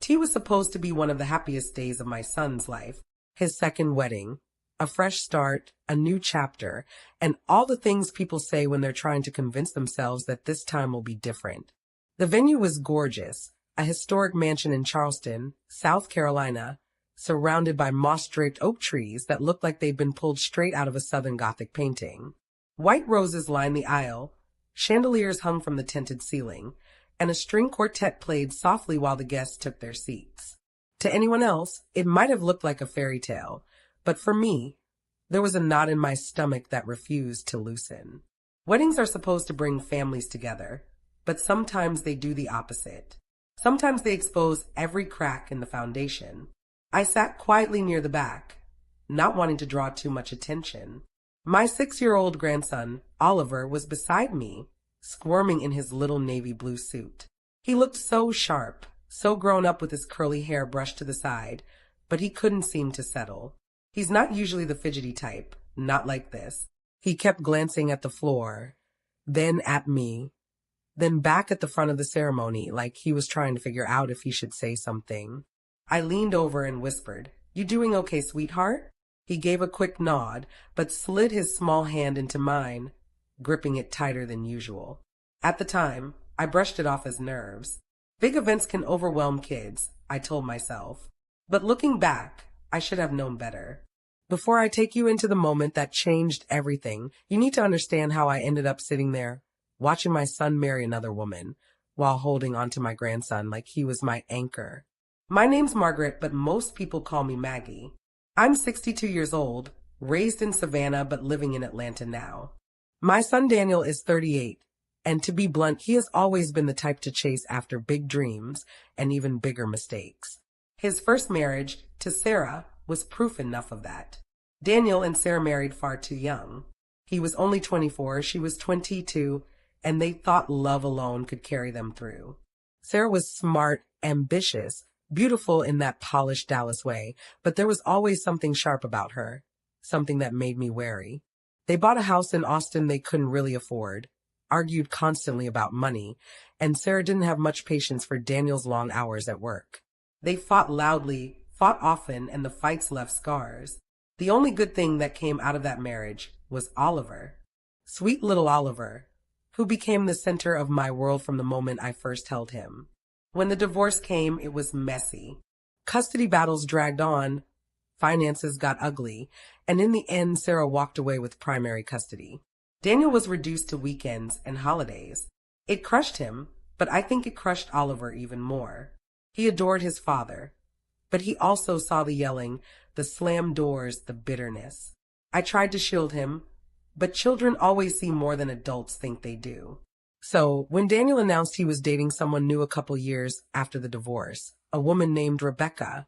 Tea was supposed to be one of the happiest days of my son's life, his second wedding, a fresh start, a new chapter, and all the things people say when they're trying to convince themselves that this time will be different. The venue was gorgeous, a historic mansion in Charleston, South Carolina, surrounded by moss-draped oak trees that looked like they'd been pulled straight out of a Southern Gothic painting. White roses lined the aisle, chandeliers hung from the tinted ceiling, and a string quartet played softly while the guests took their seats. To anyone else, it might have looked like a fairy tale, but for me, there was a knot in my stomach that refused to loosen. Weddings are supposed to bring families together, but sometimes they do the opposite. Sometimes they expose every crack in the foundation. I sat quietly near the back, not wanting to draw too much attention. My 6-year-old grandson, Oliver, was beside me, squirming in his little navy blue suit. He looked so sharp, so grown up with his curly hair brushed to the side, but he couldn't seem to settle. He's not usually the fidgety type, not like this. He kept glancing at the floor, then at me, then back at the front of the ceremony like he was trying to figure out if he should say something. I leaned over and whispered, "You doing okay, sweetheart?" He gave a quick nod, but slid his small hand into mine, gripping it tighter than usual. At the time, I brushed it off as nerves. Big events can overwhelm kids, I told myself. But looking back, I should have known better. Before I take you into the moment that changed everything, you need to understand how I ended up sitting there, watching my son marry another woman, while holding onto my grandson like he was my anchor. My name's Margaret, but most people call me Maggie. I'm 62 years old, raised in Savannah but living in Atlanta now. My son Daniel is 38, and to be blunt, he has always been the type to chase after big dreams and even bigger mistakes. His first marriage, to Sarah, was proof enough of that. Daniel and Sarah married far too young. He was only 24, she was 22, and they thought love alone could carry them through. Sarah was smart, ambitious, beautiful in that polished Dallas way, but there was always something sharp about her, something that made me wary. They bought a house in Austin they couldn't really afford, argued constantly about money, and Sarah didn't have much patience for Daniel's long hours at work. They fought loudly, fought often, and the fights left scars. The only good thing that came out of that marriage was Oliver. Sweet little Oliver, who became the center of my world from the moment I first held him. When the divorce came, it was messy. Custody battles dragged on, finances got ugly, and in the end, Sarah walked away with primary custody. Daniel was reduced to weekends and holidays. It crushed him, but I think it crushed Oliver even more. He adored his father, but he also saw the yelling, the slammed doors, the bitterness. I tried to shield him, but children always see more than adults think they do. So, when Daniel announced he was dating someone new a couple years after the divorce, a woman named Rebecca,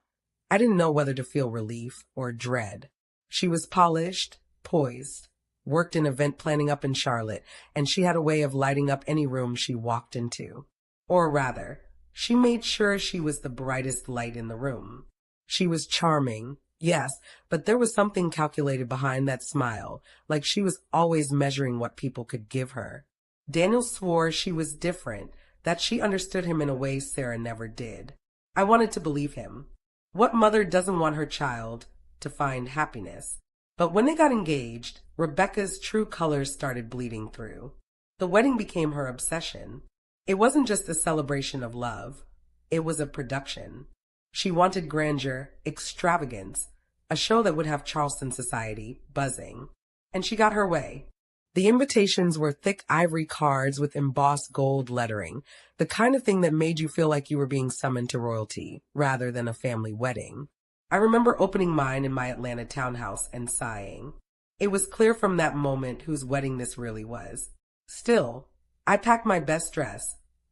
I didn't know whether to feel relief or dread. She was polished, poised, worked in event planning up in Charlotte, and she had a way of lighting up any room she walked into. Or rather, she made sure she was the brightest light in the room. She was charming, yes, but there was something calculated behind that smile, like she was always measuring what people could give her. Daniel swore she was different, that she understood him in a way Sarah never did. I wanted to believe him. What mother doesn't want her child to find happiness? But when they got engaged, Rebecca's true colors started bleeding through. The wedding became her obsession. It wasn't just a celebration of love. It was a production. She wanted grandeur, extravagance, a show that would have Charleston society buzzing. And she got her way. The invitations were thick ivory cards with embossed gold lettering, the kind of thing that made you feel like you were being summoned to royalty, rather than a family wedding. I remember opening mine in my Atlanta townhouse and sighing. It was clear from that moment whose wedding this really was. Still, I packed my best dress,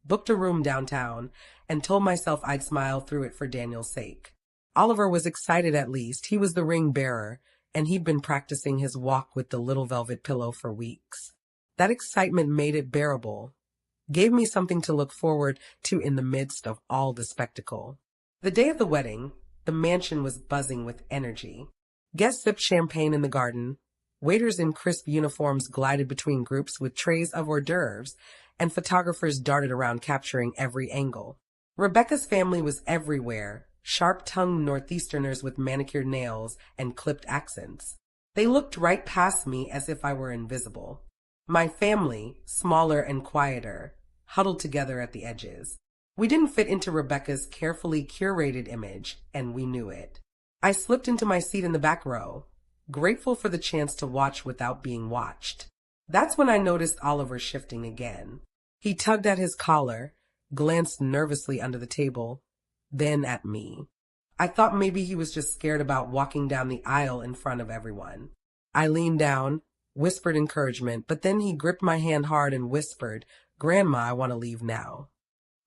booked a room downtown, and told myself I'd smile through it for Daniel's sake. Oliver was excited at least. He was the ring bearer, and he'd been practicing his walk with the little velvet pillow for weeks. That excitement made it bearable, gave me something to look forward to in the midst of all the spectacle. The day of the wedding, the mansion was buzzing with energy. Guests sipped champagne in the garden, waiters in crisp uniforms glided between groups with trays of hors d'oeuvres, and photographers darted around capturing every angle. Rebecca's family was everywhere, sharp-tongued Northeasterners with manicured nails and clipped accents. They looked right past me as if I were invisible. My family, smaller and quieter, huddled together at the edges. We didn't fit into Rebecca's carefully curated image, and we knew it. I slipped into my seat in the back row, grateful for the chance to watch without being watched. That's when I noticed Oliver shifting again. He tugged at his collar, glanced nervously under the table, then at me. I thought maybe he was just scared about walking down the aisle in front of everyone. I leaned down, whispered encouragement, but then he gripped my hand hard and whispered, "Grandma, I want to leave now."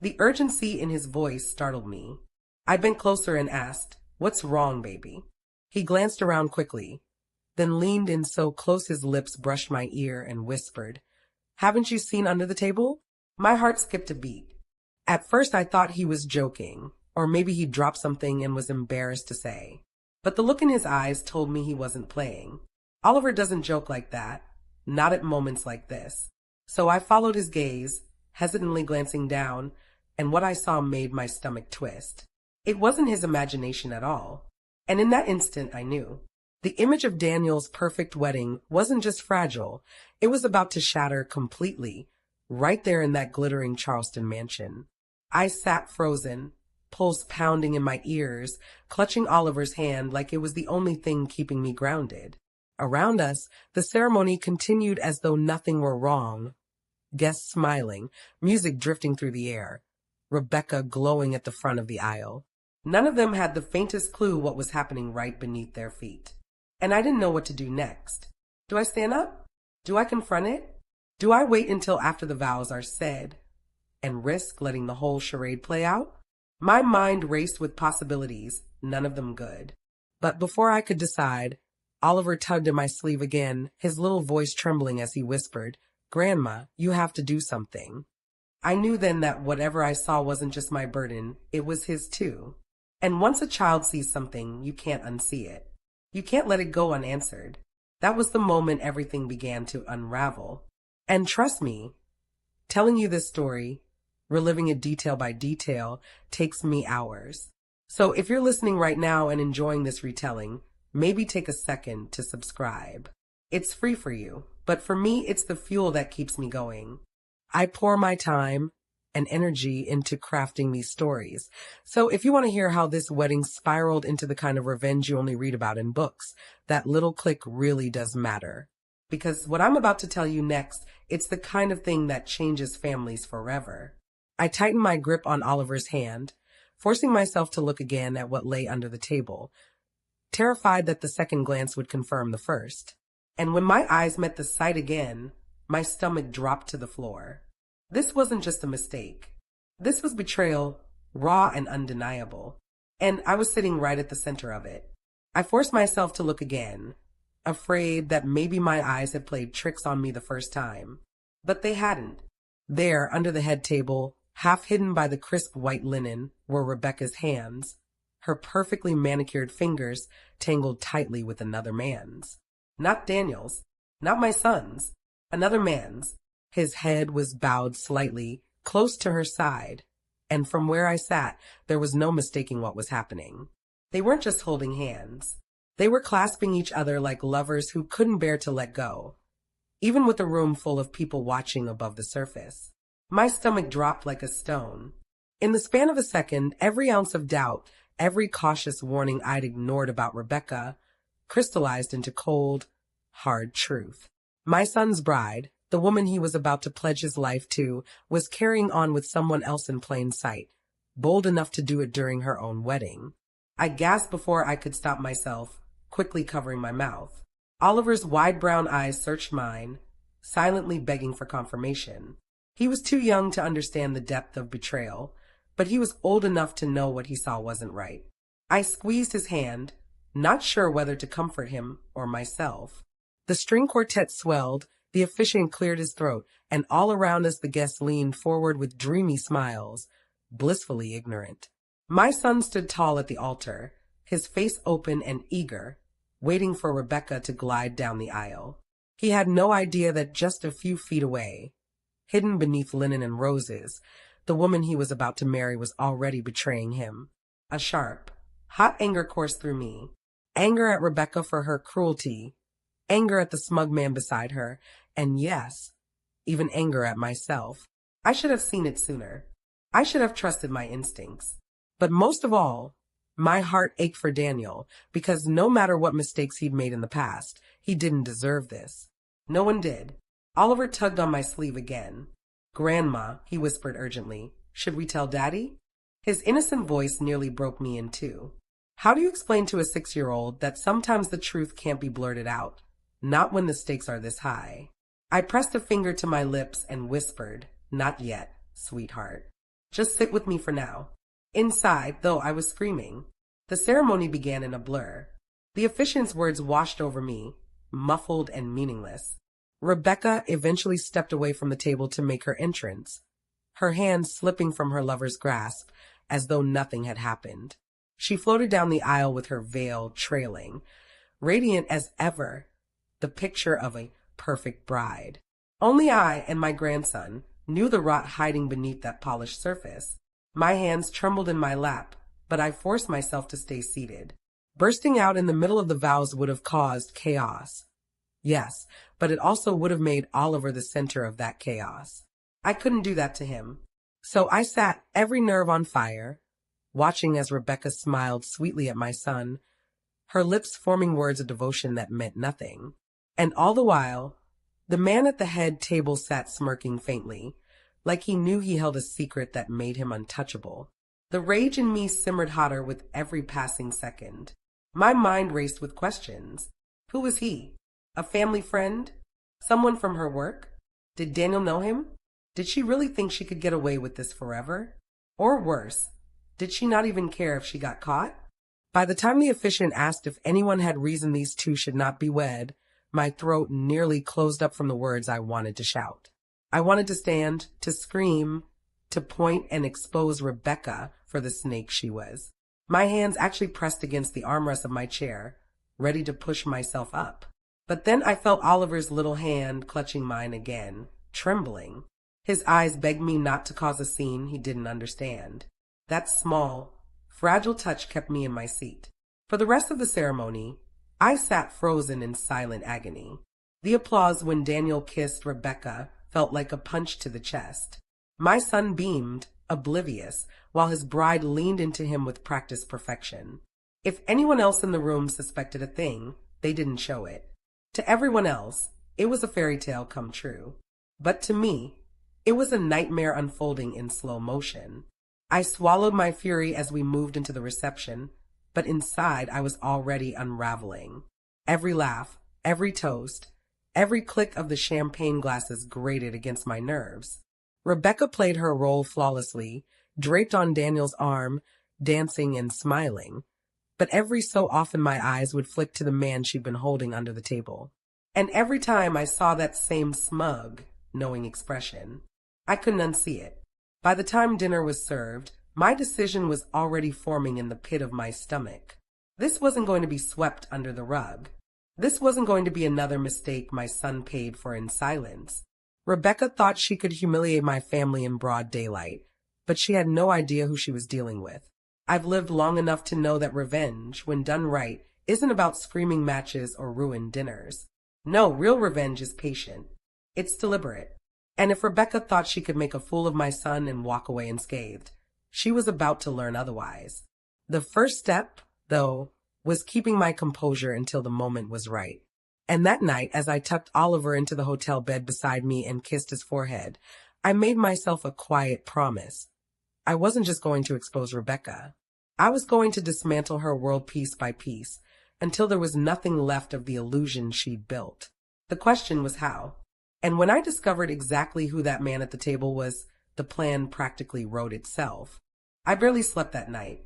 The urgency in his voice startled me. I bent closer and asked, "What's wrong, baby?" He glanced around quickly, then leaned in so close his lips brushed my ear and whispered, "Haven't you seen under the table?" My heart skipped a beat. At first I thought he was joking, or maybe he dropped something and was embarrassed to say. But the look in his eyes told me he wasn't playing. Oliver doesn't joke like that, not at moments like this. So I followed his gaze, hesitantly glancing down, and what I saw made my stomach twist. It wasn't his imagination at all. And in that instant I knew. The image of Daniel's perfect wedding wasn't just fragile, it was about to shatter completely, right there in that glittering Charleston mansion. I sat frozen, pulse pounding in my ears, clutching Oliver's hand like it was the only thing keeping me grounded. Around us, the ceremony continued as though nothing were wrong. Guests smiling, music drifting through the air, Rebecca glowing at the front of the aisle. None of them had the faintest clue what was happening right beneath their feet. And I didn't know what to do next. Do I stand up? Do I confront it? Do I wait until after the vows are said and risk letting the whole charade play out? My mind raced with possibilities, none of them good. But before I could decide, Oliver tugged at my sleeve again, his little voice trembling as he whispered, "Grandma, you have to do something." I knew then that whatever I saw wasn't just my burden, it was his too. And once a child sees something, you can't unsee it. You can't let it go unanswered. That was the moment everything began to unravel. And trust me, telling you this story, reliving it detail by detail, takes me hours. So if you're listening right now and enjoying this retelling, maybe take a second to subscribe. It's free for you, but for me, it's the fuel that keeps me going. I pour my time and energy into crafting these stories. So if you want to hear how this wedding spiraled into the kind of revenge you only read about in books, that little click really does matter. Because what I'm about to tell you next, it's the kind of thing that changes families forever. I tightened my grip on Oliver's hand, forcing myself to look again at what lay under the table, terrified that the second glance would confirm the first. And when my eyes met the sight again, my stomach dropped to the floor. This wasn't just a mistake. This was betrayal, raw and undeniable. And I was sitting right at the center of it. I forced myself to look again, afraid that maybe my eyes had played tricks on me the first time. But they hadn't. There, under the head table, half hidden by the crisp white linen, were Rebecca's hands, her perfectly manicured fingers tangled tightly with another man's. Not Daniel's, not my son's, another man's. His head was bowed slightly, close to her side, and from where I sat, there was no mistaking what was happening. They weren't just holding hands. They were clasping each other like lovers who couldn't bear to let go, even with a room full of people watching above the surface. My stomach dropped like a stone. In the span of a second, every ounce of doubt, every cautious warning I'd ignored about Rebecca, crystallized into cold, hard truth. My son's bride, the woman he was about to pledge his life to, was carrying on with someone else in plain sight, bold enough to do it during her own wedding. I gasped before I could stop myself, quickly covering my mouth. Oliver's wide brown eyes searched mine, silently begging for confirmation. He was too young to understand the depth of betrayal, but he was old enough to know what he saw wasn't right. I squeezed his hand, not sure whether to comfort him or myself. The string quartet swelled, the officiant cleared his throat, and all around us the guests leaned forward with dreamy smiles, blissfully ignorant. My son stood tall at the altar, his face open and eager, waiting for Rebecca to glide down the aisle. He had no idea that just a few feet away, hidden beneath linen and roses, The woman he was about to marry was already betraying him. A sharp, hot anger coursed through me. Anger at Rebecca for her cruelty, anger at the smug man beside her, and yes, even anger at myself. I should have seen it sooner. I should have trusted my instincts. But most of all, my heart ached for Daniel, because no matter what mistakes he'd made in the past, he didn't deserve this. No one did. Oliver tugged on my sleeve again. "Grandma," he whispered urgently, "should we tell Daddy?" His innocent voice nearly broke me in two. How do you explain to a 6-year-old that sometimes the truth can't be blurted out? Not when the stakes are this high. I pressed a finger to my lips and whispered, "Not yet, sweetheart. Just sit with me for now." Inside, though, I was screaming. The ceremony began in a blur. The officiant's words washed over me, muffled and meaningless. Rebecca eventually stepped away from the table to make her entrance, her hand slipping from her lover's grasp as though nothing had happened. She floated down the aisle with her veil trailing, radiant as ever, the picture of a perfect bride. Only I and my grandson knew the rot hiding beneath that polished surface. My hands trembled in my lap, but I forced myself to stay seated. Bursting out in the middle of the vows would have caused chaos. Yes, but it also would have made Oliver the center of that chaos. I couldn't do that to him. So I sat, every nerve on fire, watching as Rebecca smiled sweetly at my son, her lips forming words of devotion that meant nothing. And all the while, the man at the head table sat smirking faintly, like he knew he held a secret that made him untouchable. The rage in me simmered hotter with every passing second. My mind raced with questions. Who was he? A family friend? Someone from her work? Did Daniel know him? Did she really think she could get away with this forever? Or worse, did she not even care if she got caught? By the time the officiant asked if anyone had reason these two should not be wed, my throat nearly closed up from the words I wanted to shout. I wanted to stand, to scream, to point and expose Rebecca for the snake she was. My hands actually pressed against the armrest of my chair, ready to push myself up. But then I felt Oliver's little hand clutching mine again, trembling. His eyes begged me not to cause a scene he didn't understand. That small, fragile touch kept me in my seat. For the rest of the ceremony, I sat frozen in silent agony. The applause when Daniel kissed Rebecca felt like a punch to the chest. My son beamed, oblivious, while his bride leaned into him with practiced perfection. If anyone else in the room suspected a thing, they didn't show it. To everyone else, it was a fairy tale come true. But to me, it was a nightmare unfolding in slow motion. I swallowed my fury as we moved into the reception, but inside I was already unraveling. Every laugh, every toast, every click of the champagne glasses grated against my nerves. Rebecca played her role flawlessly, draped on Daniel's arm, dancing and smiling. But every so often my eyes would flick to the man she'd been holding under the table. And every time I saw that same smug, knowing expression, I couldn't unsee it. By the time dinner was served, my decision was already forming in the pit of my stomach. This wasn't going to be swept under the rug. This wasn't going to be another mistake my son paid for in silence. Rebecca thought she could humiliate my family in broad daylight, but she had no idea who she was dealing with. I've lived long enough to know that revenge, when done right, isn't about screaming matches or ruined dinners. No, real revenge is patient. It's deliberate. And if Rebecca thought she could make a fool of my son and walk away unscathed, she was about to learn otherwise. The first step, though, was keeping my composure until the moment was right. And that night, as I tucked Oliver into the hotel bed beside me and kissed his forehead, I made myself a quiet promise. I wasn't just going to expose Rebecca. I was going to dismantle her world piece by piece, until there was nothing left of the illusion she'd built. The question was how. And when I discovered exactly who that man at the table was, the plan practically wrote itself. I barely slept that night.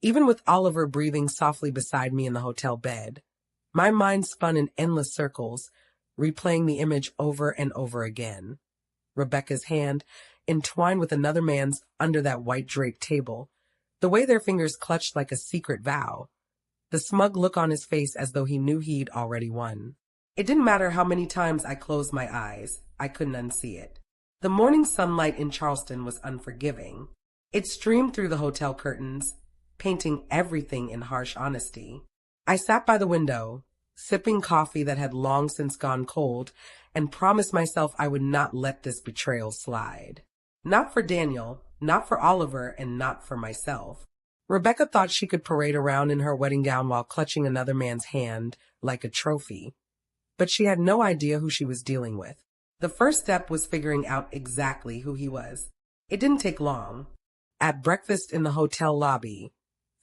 Even with Oliver breathing softly beside me in the hotel bed, my mind spun in endless circles, replaying the image over and over again. Rebecca's hand, entwined with another man's under that white draped table, the way their fingers clutched like a secret vow, the smug look on his face as though he knew he'd already won. It didn't matter how many times I closed my eyes, I couldn't unsee it. The morning sunlight in Charleston was unforgiving. It streamed through the hotel curtains, painting everything in harsh honesty. I sat by the window, sipping coffee that had long since gone cold, and promised myself I would not let this betrayal slide. Not for Daniel, not for Oliver, and not for myself. Rebecca thought she could parade around in her wedding gown while clutching another man's hand like a trophy. But she had no idea who she was dealing with. The first step was figuring out exactly who he was. It didn't take long. At breakfast in the hotel lobby,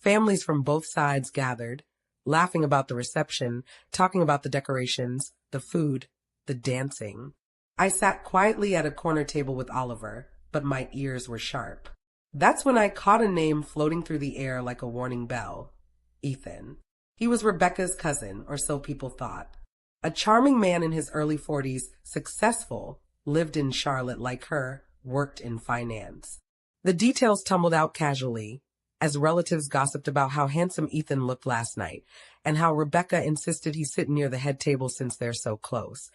families from both sides gathered, laughing about the reception, talking about the decorations, the food, the dancing. I sat quietly at a corner table with Oliver, but my ears were sharp. That's when I caught a name floating through the air like a warning bell. Ethan. He was Rebecca's cousin, or so people thought. A charming man in his early 40s, successful, lived in Charlotte like her, worked in finance. The details tumbled out casually, as relatives gossiped about how handsome Ethan looked last night, and how Rebecca insisted he sit near the head table since they're so close.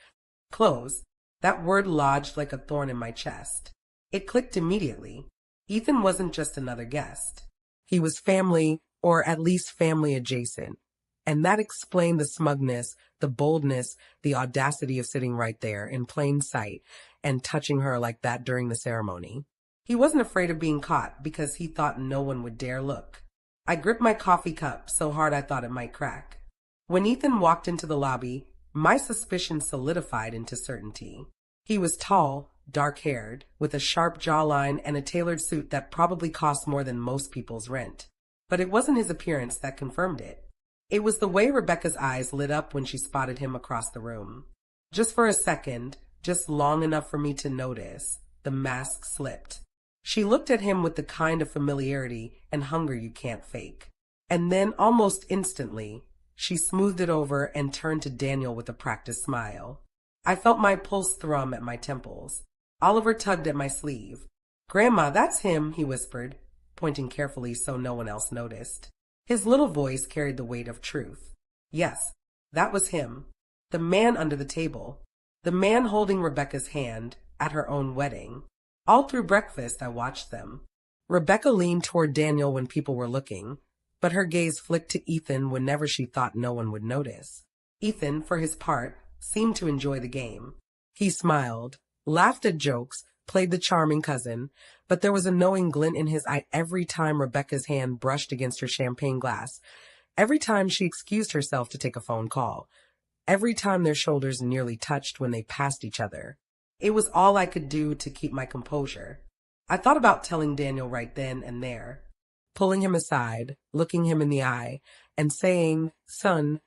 Close. That word lodged like a thorn in my chest. It clicked immediately. Ethan wasn't just another guest. He was family, or at least family adjacent. And that explained the smugness, the boldness, the audacity of sitting right there in plain sight and touching her like that during the ceremony. He wasn't afraid of being caught because he thought no one would dare look. I gripped my coffee cup so hard I thought it might crack. When Ethan walked into the lobby, my suspicion solidified into certainty. He was tall, dark-haired, with a sharp jawline and a tailored suit that probably cost more than most people's rent. But it wasn't his appearance that confirmed it. It was the way Rebecca's eyes lit up when she spotted him across the room. Just for a second, just long enough for me to notice, the mask slipped. She looked at him with the kind of familiarity and hunger you can't fake. And then, almost instantly, she smoothed it over and turned to Daniel with a practiced smile. I felt my pulse thrum at my temples. Oliver tugged at my sleeve. "Grandma, that's him," he whispered, pointing carefully so no one else noticed. His little voice carried the weight of truth. Yes, that was him. The man under the table. The man holding Rebecca's hand at her own wedding. All through breakfast, I watched them. Rebecca leaned toward Daniel when people were looking, but her gaze flicked to Ethan whenever she thought no one would notice. Ethan, for his part, seemed to enjoy the game. He smiled, laughed at jokes, played the charming cousin, but there was a knowing glint in his eye every time Rebecca's hand brushed against her champagne glass, every time she excused herself to take a phone call, every time their shoulders nearly touched when they passed each other. It was all I could do to keep my composure. I thought about telling Daniel right then and there, pulling him aside, looking him in the eye, and saying, "Son,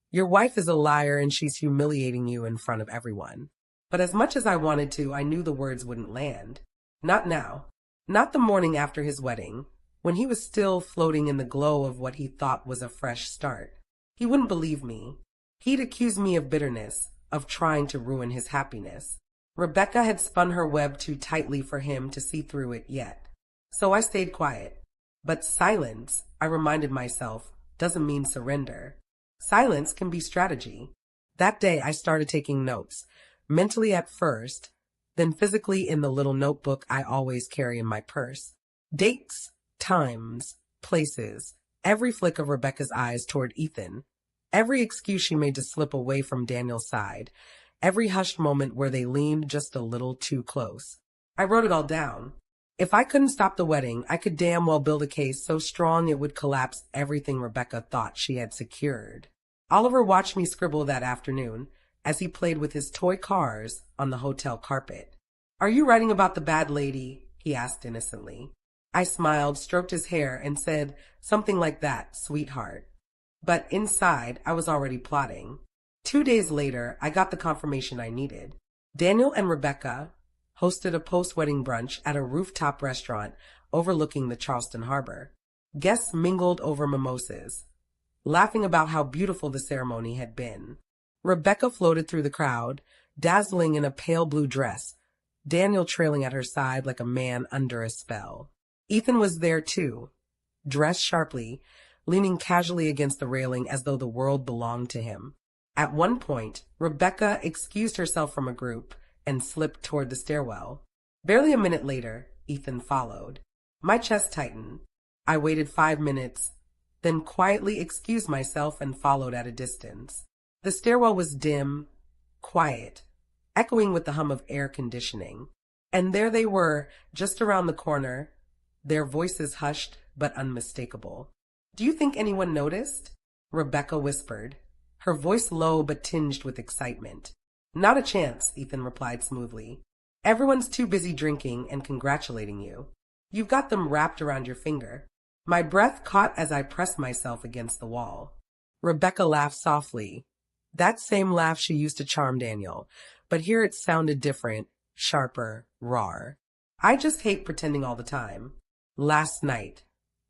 your wife is a liar and she's humiliating you in front of everyone." But as much as I wanted to, I knew the words wouldn't land. Not now. Not the morning after his wedding, when he was still floating in the glow of what he thought was a fresh start. He wouldn't believe me. He'd accuse me of bitterness, of trying to ruin his happiness. Rebecca had spun her web too tightly for him to see through it yet. So I stayed quiet. But silence, I reminded myself, doesn't mean surrender. Silence can be strategy. That day I started taking notes, mentally at first, then physically in the little notebook I always carry in my purse. Dates, times, places, every flick of Rebecca's eyes toward Ethan, every excuse she made to slip away from Daniel's side, every hushed moment where they leaned just a little too close. I wrote it all down. If I couldn't stop the wedding, I could damn well build a case so strong it would collapse everything Rebecca thought she had secured. Oliver watched me scribble that afternoon as he played with his toy cars on the hotel carpet. "Are you writing about the bad lady?" he asked innocently. I smiled, stroked his hair, and said something like that, "Sweetheart." But inside, I was already plotting. 2 days later, I got the confirmation I needed. Daniel and Rebecca hosted a post-wedding brunch at a rooftop restaurant overlooking the Charleston Harbor. Guests mingled over mimosas, laughing about how beautiful the ceremony had been. Rebecca floated through the crowd, dazzling in a pale blue dress, Daniel trailing at her side like a man under a spell. Ethan was there too, dressed sharply, leaning casually against the railing as though the world belonged to him. At one point, Rebecca excused herself from a group and slipped toward the stairwell. Barely a minute later, Ethan followed. My chest tightened. I waited 5 minutes, then quietly excused myself and followed at a distance. The stairwell was dim, quiet, echoing with the hum of air conditioning. And there they were, just around the corner, their voices hushed but unmistakable. "Do you think anyone noticed?" Rebecca whispered, her voice low but tinged with excitement. "Not a chance," Ethan replied smoothly. "Everyone's too busy drinking and congratulating you. You've got them wrapped around your finger." My breath caught as I pressed myself against the wall. Rebecca laughed softly, that same laugh she used to charm Daniel, but here it sounded different, sharper, rawer. "I just hate pretending all the time. Last night,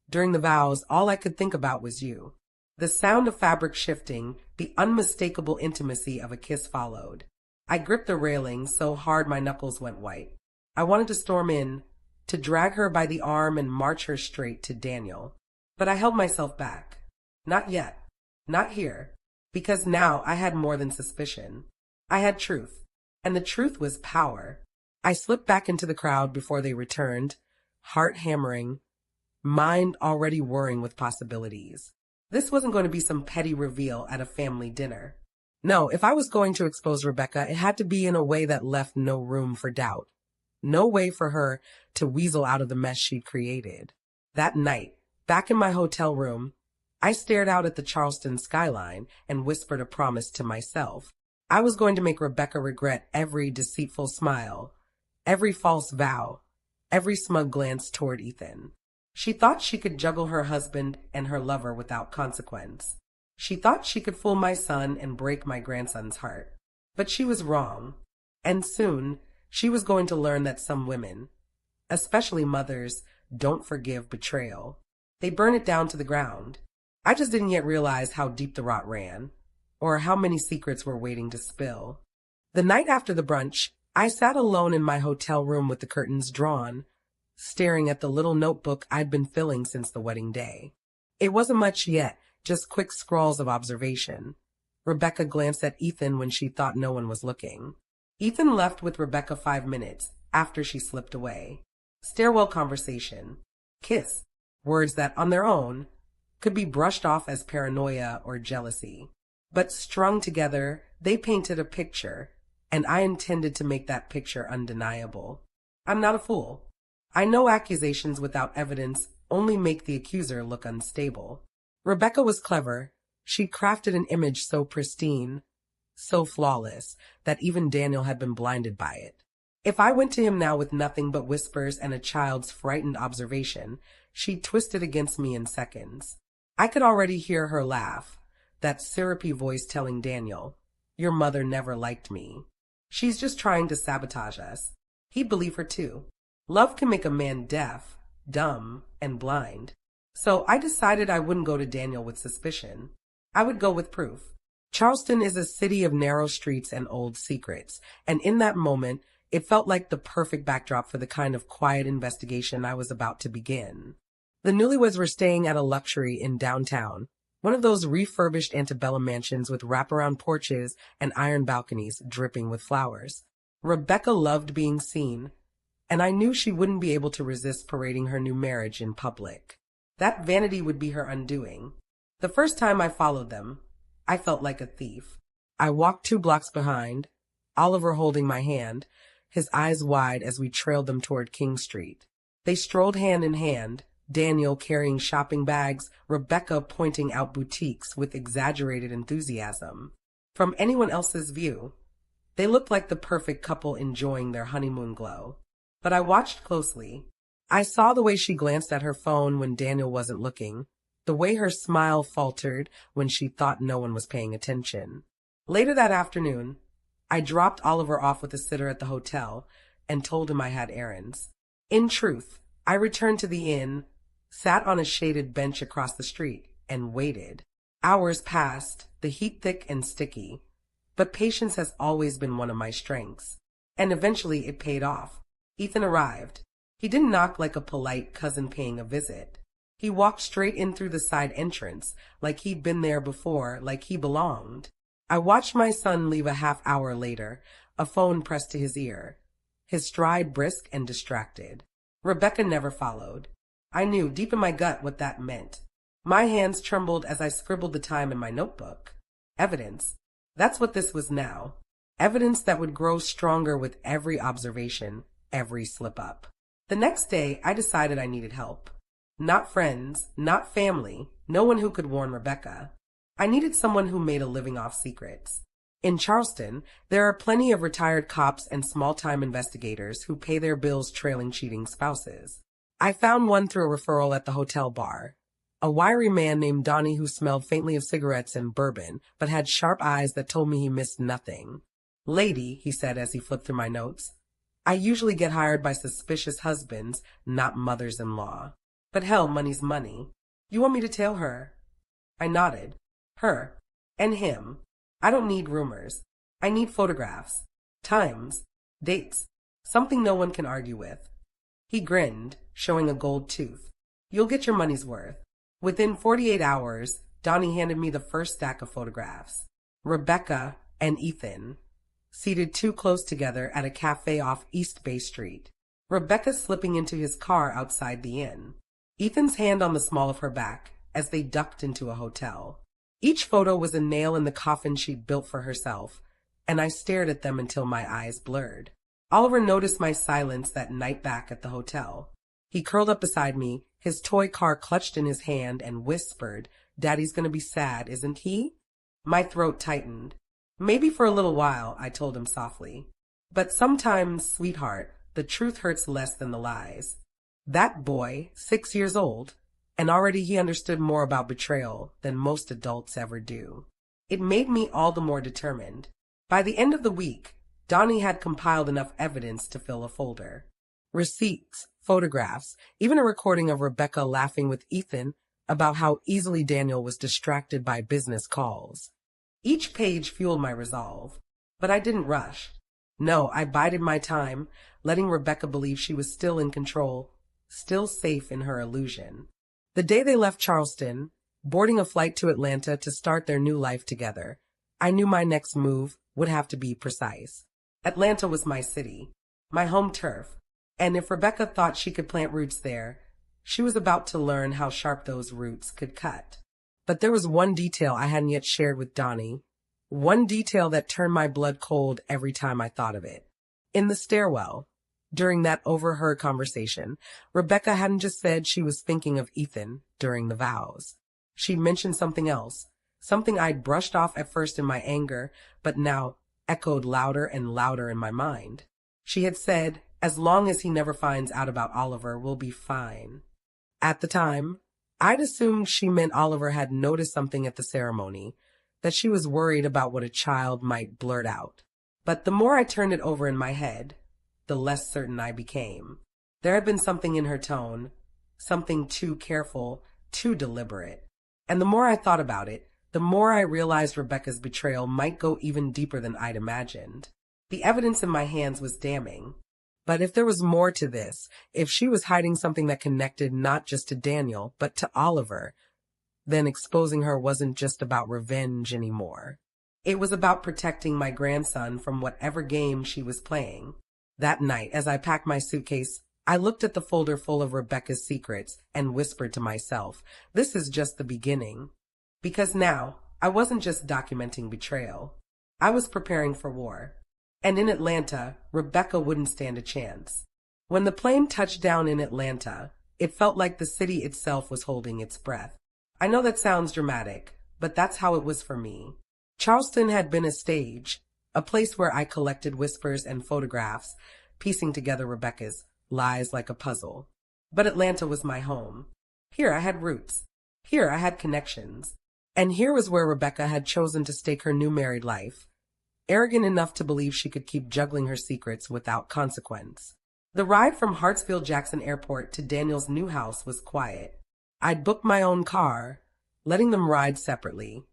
during the vows, all I could think about was you." The sound of fabric shifting, the unmistakable intimacy of a kiss followed. I gripped the railing so hard my knuckles went white. I wanted to storm in, to drag her by the arm and march her straight to Daniel. But I held myself back. Not yet. Not here. Because now I had more than suspicion. I had truth. And the truth was power. I slipped back into the crowd before they returned, heart hammering, mind already whirring with possibilities. This wasn't going to be some petty reveal at a family dinner. No, if I was going to expose Rebecca, it had to be in a way that left no room for doubt. No way for her to weasel out of the mess she'd created. That night, back in my hotel room, I stared out at the Charleston skyline and whispered a promise to myself. I was going to make Rebecca regret every deceitful smile, every false vow, every smug glance toward Ethan. She thought she could juggle her husband and her lover without consequence. She thought she could fool my son and break my grandson's heart. But she was wrong. And soon, she was going to learn that some women, especially mothers, don't forgive betrayal. They burn it down to the ground. I just didn't yet realize how deep the rot ran, or how many secrets were waiting to spill. The night after the brunch, I sat alone in my hotel room with the curtains drawn, staring at the little notebook I'd been filling since the wedding day. It wasn't much yet, just quick scrawls of observation. Rebecca glanced at Ethan when she thought no one was looking. Ethan left with Rebecca 5 minutes after she slipped away. Stairwell conversation. Kiss. Words that, on their own, could be brushed off as paranoia or jealousy. But strung together, they painted a picture, and I intended to make that picture undeniable. I'm not a fool. I know accusations without evidence only make the accuser look unstable. Rebecca was clever. She crafted an image so pristine, so flawless, that even Daniel had been blinded by it. If I went to him now with nothing but whispers and a child's frightened observation, she'd twist it against me in seconds. I could already hear her laugh, that syrupy voice telling Daniel, "Your mother never liked me. She's just trying to sabotage us." He'd believe her too. Love can make a man deaf, dumb, and blind. So I decided I wouldn't go to Daniel with suspicion. I would go with proof. Charleston is a city of narrow streets and old secrets, and in that moment, it felt like the perfect backdrop for the kind of quiet investigation I was about to begin. The newlyweds were staying at a luxury in downtown, one of those refurbished antebellum mansions with wraparound porches and iron balconies dripping with flowers. Rebecca loved being seen, and I knew she wouldn't be able to resist parading her new marriage in public. That vanity would be her undoing. The first time I followed them, I felt like a thief. I walked 2 blocks behind, Oliver holding my hand, his eyes wide as we trailed them toward King Street. They strolled hand in hand, Daniel carrying shopping bags, Rebecca pointing out boutiques with exaggerated enthusiasm. From anyone else's view, they looked like the perfect couple enjoying their honeymoon glow. But I watched closely. I saw the way she glanced at her phone when Daniel wasn't looking, the way her smile faltered when she thought no one was paying attention. Later that afternoon, I dropped Oliver off with a sitter at the hotel and told him I had errands. In truth, I returned to the inn, sat on a shaded bench across the street, and waited. Hours passed, the heat thick and sticky, but patience has always been one of my strengths, and eventually it paid off. Ethan arrived. He didn't knock like a polite cousin paying a visit. He walked straight in through the side entrance, like he'd been there before, like he belonged. I watched my son leave a half hour later, a phone pressed to his ear. his stride brisk and distracted. Rebecca never followed. I knew deep in my gut what that meant. My hands trembled as I scribbled the time in my notebook. Evidence. That's what this was now. Evidence that would grow stronger with every observation, every slip-up. The next day, I decided I needed help. Not friends, not family, no one who could warn Rebecca. I needed someone who made a living off secrets. In Charleston, there are plenty of retired cops and small-time investigators who pay their bills trailing cheating spouses. I found one through a referral at the hotel bar. A wiry man named Donnie who smelled faintly of cigarettes and bourbon, but had sharp eyes that told me he missed nothing. "Lady," he said as he flipped through my notes, "I usually get hired by suspicious husbands, not mothers-in-law. But hell, money's money. You want me to tell her?" I nodded. Her. And him. I don't need rumors. I need photographs. Times. Dates. Something no one can argue with. He grinned, showing a gold tooth. "You'll get your money's worth." Within 48 hours, Donnie handed me the first stack of photographs. Rebecca and Ethan, seated too close together at a cafe off East Bay Street. Rebecca slipping into his car outside the inn. Ethan's hand on the small of her back as they ducked into a hotel. Each photo was a nail in the coffin she'd built for herself, and I stared at them until my eyes blurred. Oliver noticed my silence that night back at the hotel. He curled up beside me, his toy car clutched in his hand, and whispered, "Daddy's gonna be sad, isn't he?" My throat tightened. "Maybe for a little while," I told him softly. "But sometimes, sweetheart, the truth hurts less than the lies." That boy, 6 years old, and already he understood more about betrayal than most adults ever do. It made me all the more determined. By the end of the week, Donnie had compiled enough evidence to fill a folder. Receipts, photographs, even a recording of Rebecca laughing with Ethan about how easily Daniel was distracted by business calls. Each page fueled my resolve, but I didn't rush. No, I bided my time, letting Rebecca believe she was still in control, still safe in her illusion. The day they left Charleston, boarding a flight to Atlanta to start their new life together, I knew my next move would have to be precise. Atlanta was my city, my home turf, and if Rebecca thought she could plant roots there, she was about to learn how sharp those roots could cut. But there was one detail I hadn't yet shared with Donnie, one detail that turned my blood cold every time I thought of it. In the stairwell, during that overheard conversation, Rebecca hadn't just said she was thinking of Ethan during the vows. She mentioned something else, something I'd brushed off at first in my anger, but now echoed louder and louder in my mind. She had said, "As long as he never finds out about Oliver, we'll be fine." At the time, I'd assumed she meant Oliver had noticed something at the ceremony, that she was worried about what a child might blurt out. But the more I turned it over in my head, the less certain I became. There had been something in her tone, something too careful, too deliberate. And the more I thought about it, the more I realized Rebecca's betrayal might go even deeper than I'd imagined. The evidence in my hands was damning. But if there was more to this, if she was hiding something that connected not just to Daniel, but to Oliver, then exposing her wasn't just about revenge anymore. It was about protecting my grandson from whatever game she was playing. That night, as I packed my suitcase, I looked at the folder full of Rebecca's secrets and whispered to myself, this is just the beginning. Because now, I wasn't just documenting betrayal. I was preparing for war. And in Atlanta, Rebecca wouldn't stand a chance. When the plane touched down in Atlanta, it felt like the city itself was holding its breath. I know that sounds dramatic, but that's how it was for me. Charleston had been a stage, a place where I collected whispers and photographs, piecing together Rebecca's lies like a puzzle. But Atlanta was my home. Here I had roots. Here I had connections. And here was where Rebecca had chosen to stake her new married life, arrogant enough to believe she could keep juggling her secrets without consequence. The ride from Hartsfield-Jackson Airport to Daniel's new house was quiet. I'd booked my own car, letting them ride separately,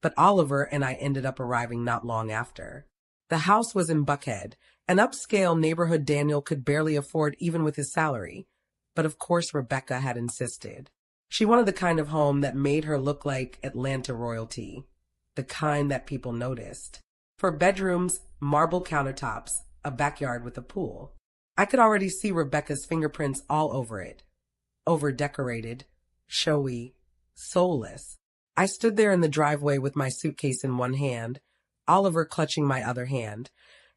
but Oliver and I ended up arriving not long after. The house was in Buckhead, an upscale neighborhood Daniel could barely afford even with his salary, but of course Rebecca had insisted. She wanted the kind of home that made her look like Atlanta royalty, the kind that people noticed. For bedrooms, marble countertops, a backyard with a pool. I could already see Rebecca's fingerprints all over it. Over-decorated, showy, soulless. I stood there in the driveway with my suitcase in one hand, Oliver clutching my other hand,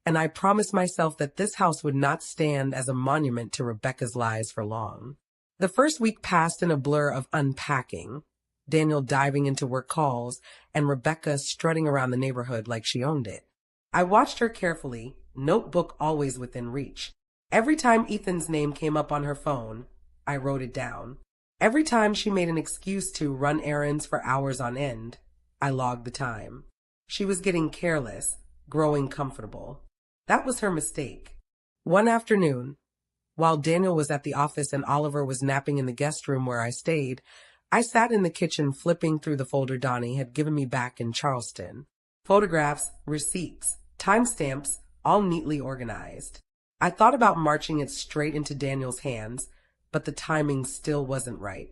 and I promised myself that this house would not stand as a monument to Rebecca's lies for long. The first week passed in a blur of unpacking, Daniel diving into work calls, and Rebecca strutting around the neighborhood like she owned it. I watched her carefully, notebook always within reach. Every time Ethan's name came up on her phone, I wrote it down. Every time she made an excuse to run errands for hours on end, I logged the time. She was getting careless, growing comfortable. That was her mistake. One afternoon, while Daniel was at the office and Oliver was napping in the guest room where I stayed, I sat in the kitchen flipping through the folder Donnie had given me back in Charleston. Photographs, receipts, timestamps, all neatly organized. I thought about marching it straight into Daniel's hands, but the timing still wasn't right.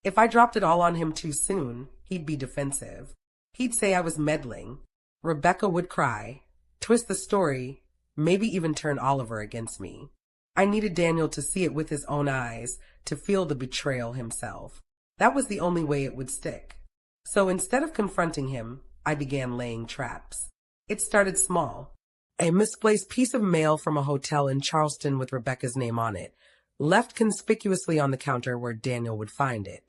If I dropped it all on him too soon, he'd be defensive. He'd say I was meddling. Rebecca would cry, twist the story, maybe even turn Oliver against me. I needed Daniel to see it with his own eyes, to feel the betrayal himself. That was the only way it would stick. So instead of confronting him, I began laying traps. It started small. A misplaced piece of mail from a hotel in Charleston with Rebecca's name on it, left conspicuously on the counter where Daniel would find it.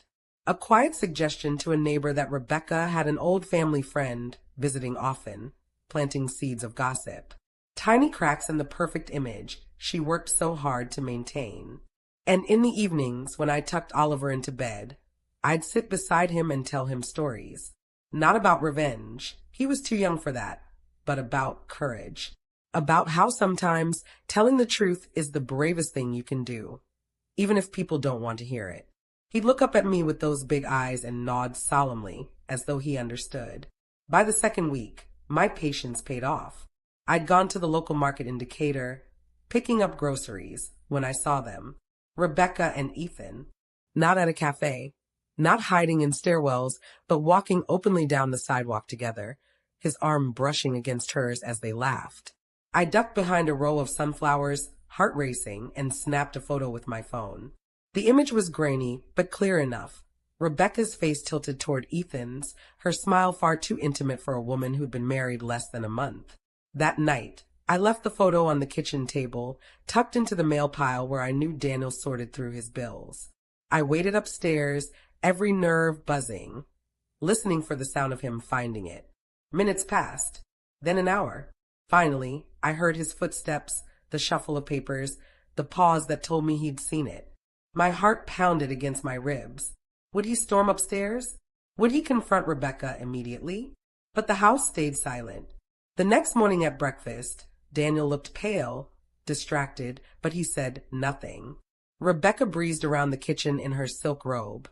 A quiet suggestion to a neighbor that Rebecca had an old family friend visiting often, planting seeds of gossip. Tiny cracks in the perfect image she worked so hard to maintain. And in the evenings, when I tucked Oliver into bed, I'd sit beside him and tell him stories. Not about revenge, he was too young for that, but about courage. About how sometimes telling the truth is the bravest thing you can do, even if people don't want to hear it. He'd look up at me with those big eyes and nod solemnly, as though he understood. By the second week, my patience paid off. I'd gone to the local market in Decatur, picking up groceries when I saw them. Rebecca and Ethan. Not at a cafe, not hiding in stairwells, but walking openly down the sidewalk together, his arm brushing against hers as they laughed. I ducked behind a row of sunflowers, heart racing, and snapped a photo with my phone. The image was grainy, but clear enough. Rebecca's face tilted toward Ethan's, her smile far too intimate for a woman who'd been married less than a month. That night, I left the photo on the kitchen table, tucked into the mail pile where I knew Daniel sorted through his bills. I waited upstairs, every nerve buzzing, listening for the sound of him finding it. Minutes passed, then an hour. Finally, I heard his footsteps, the shuffle of papers, the pause that told me he'd seen it. My heart pounded against my ribs. Would he storm upstairs? Would he confront Rebecca immediately? But the house stayed silent. The next morning at breakfast, Daniel looked pale, distracted, but he said nothing. Rebecca breezed around the kitchen in her silk robe,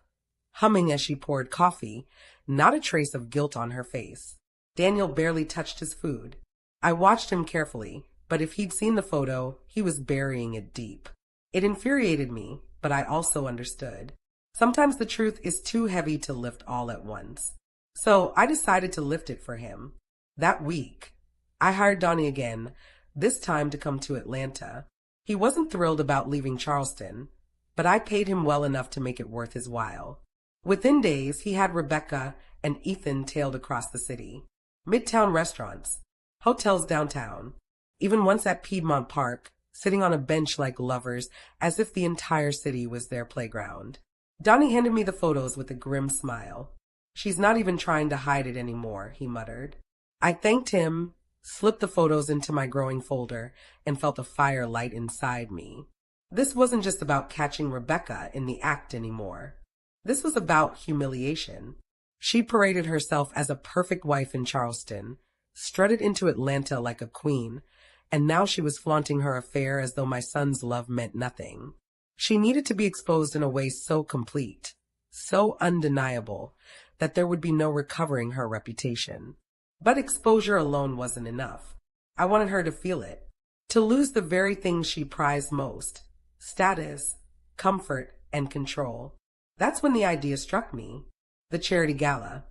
humming as she poured coffee, not a trace of guilt on her face. Daniel barely touched his food. I watched him carefully, but if he'd seen the photo, he was burying it deep. It infuriated me, but I also understood. Sometimes the truth is too heavy to lift all at once. So I decided to lift it for him. That week, I hired Donnie again, this time to come to Atlanta. He wasn't thrilled about leaving Charleston, but I paid him well enough to make it worth his while. Within days, he had Rebecca and Ethan tailed across the city. Midtown restaurants, hotels downtown, even once at Piedmont Park, sitting on a bench like lovers, as if the entire city was their playground. Donnie handed me the photos with a grim smile. "She's not even trying to hide it anymore," he muttered. I thanked him, slipped the photos into my growing folder, and felt a fire light inside me. This wasn't just about catching Rebecca in the act anymore. This was about humiliation. She paraded herself as a perfect wife in Charleston, strutted into Atlanta like a queen, and now she was flaunting her affair as though my son's love meant nothing. She needed to be exposed in a way so complete, so undeniable, that there would be no recovering her reputation. But exposure alone wasn't enough. I wanted her to feel it, to lose the very things she prized most: status, comfort, and control. That's when the idea struck me. The charity gala.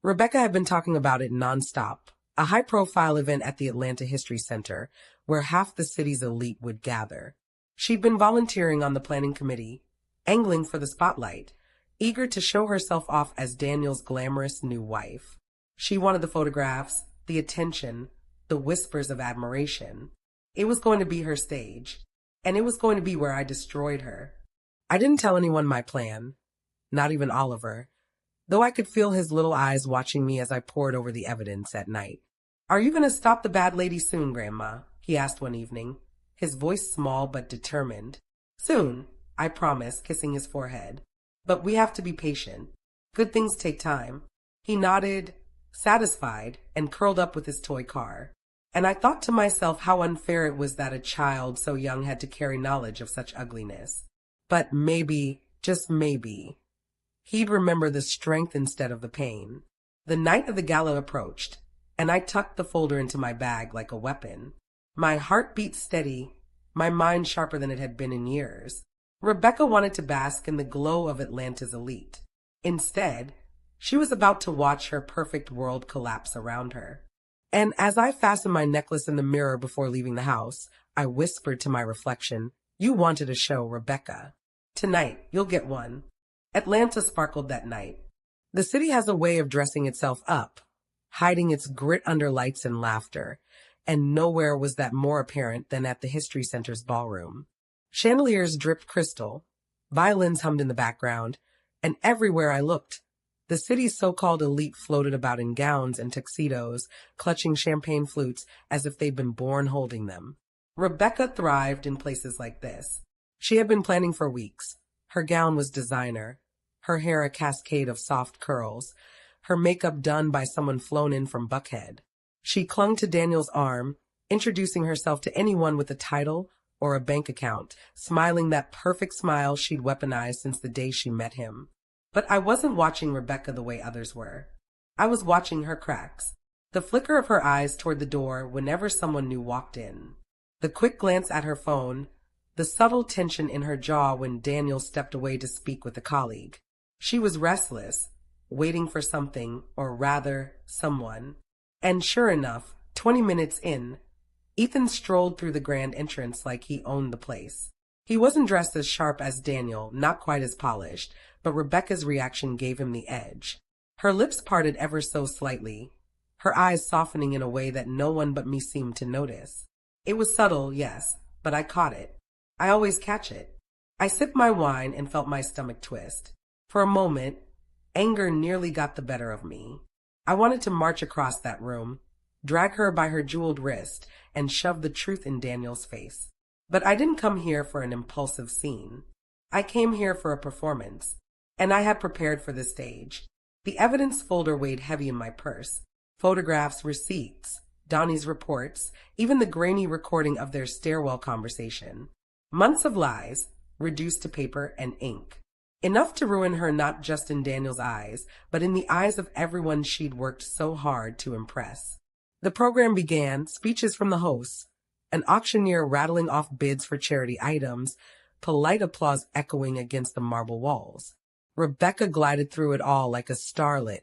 Rebecca had been talking about it nonstop, a high-profile event at the Atlanta History Center where half the city's elite would gather. She'd been volunteering on the planning committee, angling for the spotlight, eager to show herself off as Daniel's glamorous new wife. She wanted the photographs, the attention, the whispers of admiration. It was going to be her stage, and it was going to be where I destroyed her. I didn't tell anyone my plan, not even Oliver, though I could feel his little eyes watching me as I pored over the evidence at night. "Are you going to stop the bad lady soon, Grandma?" he asked one evening, his voice small but determined. "Soon," I promised, kissing his forehead. "But we have to be patient. Good things take time." He nodded, satisfied, and curled up with his toy car. And I thought to myself how unfair it was that a child so young had to carry knowledge of such ugliness. But maybe, just maybe, he'd remember the strength instead of the pain. The night of the gala approached, and I tucked the folder into my bag like a weapon. My heart beat steady, my mind sharper than it had been in years. Rebecca wanted to bask in the glow of Atlanta's elite. Instead, she was about to watch her perfect world collapse around her. And as I fastened my necklace in the mirror before leaving the house, I whispered to my reflection, "You wanted a show, Rebecca. Tonight, you'll get one." Atlanta sparkled that night. The city has a way of dressing itself up, hiding its grit under lights and laughter, and nowhere was that more apparent than at the History Center's ballroom. Chandeliers dripped crystal, violins hummed in the background, and everywhere I looked, the city's so-called elite floated about in gowns and tuxedos, clutching champagne flutes as if they'd been born holding them. Rebecca thrived in places like this. She had been planning for weeks. Her gown was designer, her hair a cascade of soft curls, her makeup done by someone flown in from Buckhead. She clung to Daniel's arm, introducing herself to anyone with a title or a bank account, smiling that perfect smile she'd weaponized since the day she met him. But I wasn't watching Rebecca the way others were. I was watching her cracks, the flicker of her eyes toward the door whenever someone new walked in, the quick glance at her phone, the subtle tension in her jaw when Daniel stepped away to speak with a colleague. She was restless, waiting for something, or rather, someone. And sure enough, 20 minutes in, Ethan strolled through the grand entrance like he owned the place. He wasn't dressed as sharp as Daniel, not quite as polished, but Rebecca's reaction gave him the edge. Her lips parted ever so slightly, her eyes softening in a way that no one but me seemed to notice. It was subtle, yes, but I caught it. I always catch it. I sipped my wine and felt my stomach twist. For a moment, anger nearly got the better of me. I wanted to march across that room, drag her by her jeweled wrist, and shove the truth in Daniel's face. But I didn't come here for an impulsive scene. I came here for a performance, and I had prepared for the stage. The evidence folder weighed heavy in my purse. Photographs, receipts, Donnie's reports, even the grainy recording of their stairwell conversation. Months of lies, reduced to paper and ink. Enough to ruin her not just in Daniel's eyes, but in the eyes of everyone she'd worked so hard to impress. The program began, speeches from the hosts, an auctioneer rattling off bids for charity items, polite applause echoing against the marble walls. Rebecca glided through it all like a starlet,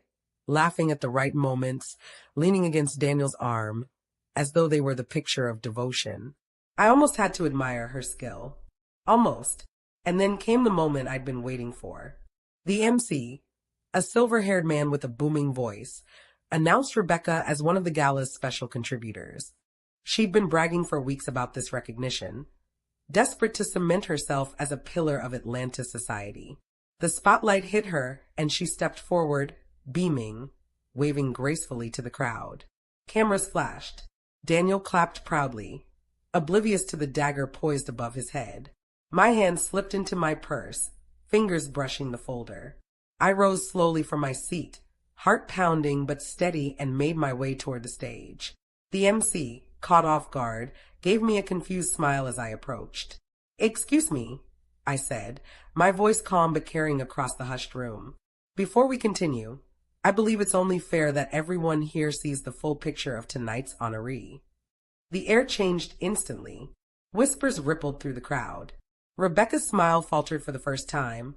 laughing at the right moments, leaning against Daniel's arm, as though they were the picture of devotion. I almost had to admire her skill. Almost. And then came the moment I'd been waiting for. The MC, a silver-haired man with a booming voice, announced Rebecca as one of the gala's special contributors. She'd been bragging for weeks about this recognition, desperate to cement herself as a pillar of Atlanta society. The spotlight hit her, and she stepped forward, beaming, waving gracefully to the crowd. Cameras flashed. Daniel clapped proudly, oblivious to the dagger poised above his head. My hand slipped into my purse, fingers brushing the folder. I rose slowly from my seat, heart pounding but steady, and made my way toward the stage. The MC, caught off guard, gave me a confused smile as I approached. "Excuse me," I said, my voice calm but carrying across the hushed room. "Before we continue, I believe it's only fair that everyone here sees the full picture of tonight's honoree." The air changed instantly. Whispers rippled through the crowd. Rebecca's smile faltered for the first time,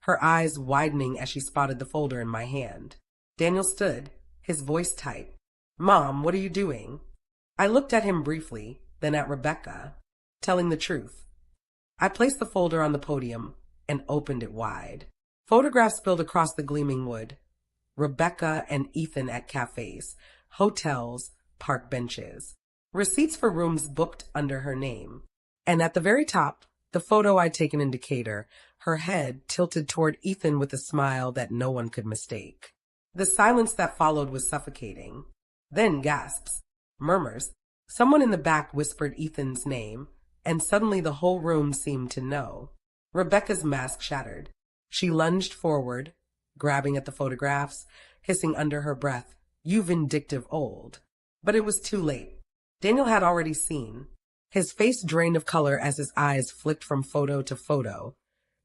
her eyes widening as she spotted the folder in my hand. Daniel stood, his voice tight. "Mom, what are you doing?" I looked at him briefly, then at Rebecca. Telling the truth. I placed the folder on the podium and opened it wide. Photographs spilled across the gleaming wood. Rebecca and Ethan at cafes, hotels, park benches. Receipts for rooms booked under her name. And at the very top, the photo I'd taken in Decatur, her head tilted toward Ethan with a smile that no one could mistake. The silence that followed was suffocating. Then gasps, murmurs. Someone in the back whispered Ethan's name, and suddenly the whole room seemed to know. Rebecca's mask shattered. She lunged forward, grabbing at the photographs, hissing under her breath, "You vindictive old." But it was too late. Daniel had already seen. His face drained of color as his eyes flicked from photo to photo,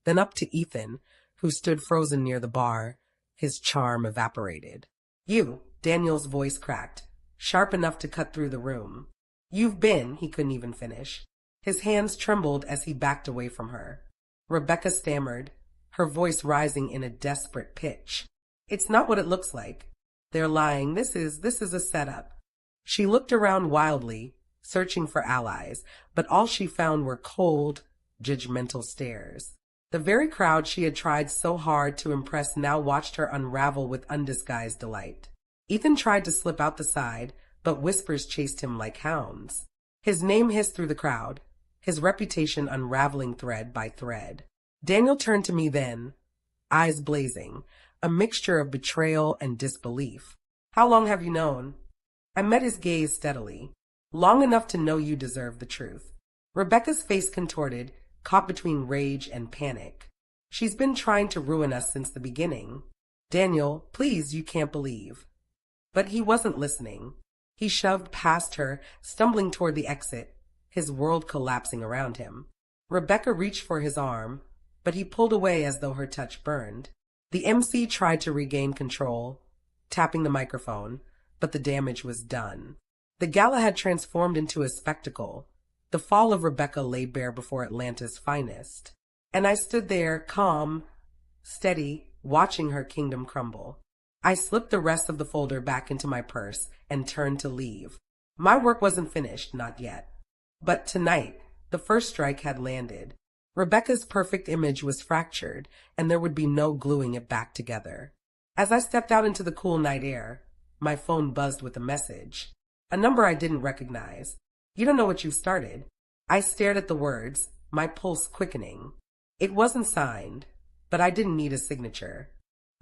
then up to Ethan, who stood frozen near the bar. His charm evaporated. "You," Daniel's voice cracked, sharp enough to cut through the room. "You've been," he couldn't even finish. His hands trembled as he backed away from her. Rebecca stammered, her voice rising in a desperate pitch. "It's not what it looks like. They're lying. This is a setup." She looked around wildly, searching for allies, but all she found were cold, judgmental stares. The very crowd she had tried so hard to impress now watched her unravel with undisguised delight. Ethan tried to slip out the side, but whispers chased him like hounds. His name hissed through the crowd, his reputation unraveling thread by thread. Daniel turned to me then, eyes blazing, a mixture of betrayal and disbelief. "How long have you known?" I met his gaze steadily. "Long enough to know you deserve the truth." Rebecca's face contorted, caught between rage and panic. "She's been trying to ruin us since the beginning." "Daniel, please, you can't believe." But he wasn't listening. He shoved past her, stumbling toward the exit, his world collapsing around him. Rebecca reached for his arm, but he pulled away as though her touch burned. The MC tried to regain control, tapping the microphone, but the damage was done. The gala had transformed into a spectacle. The fall of Rebecca lay bare before Atlanta's finest. And I stood there, calm, steady, watching her kingdom crumble. I slipped the rest of the folder back into my purse and turned to leave. My work wasn't finished, not yet. But tonight, the first strike had landed. Rebecca's perfect image was fractured, and there would be no gluing it back together. As I stepped out into the cool night air, my phone buzzed with a message. A number I didn't recognize. "You don't know what you've started." I stared at the words, my pulse quickening. It wasn't signed, but I didn't need a signature.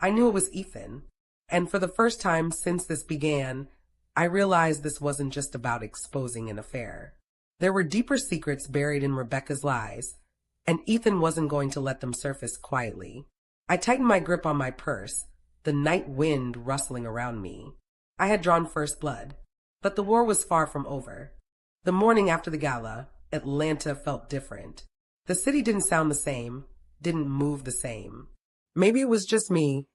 I knew it was Ethan. And for the first time since this began, I realized this wasn't just about exposing an affair. There were deeper secrets buried in Rebecca's lies, and Ethan wasn't going to let them surface quietly. I tightened my grip on my purse, the night wind rustling around me. I had drawn first blood, but the war was far from over. The morning after the gala, Atlanta felt different. The city didn't sound the same, didn't move the same. Maybe it was just me,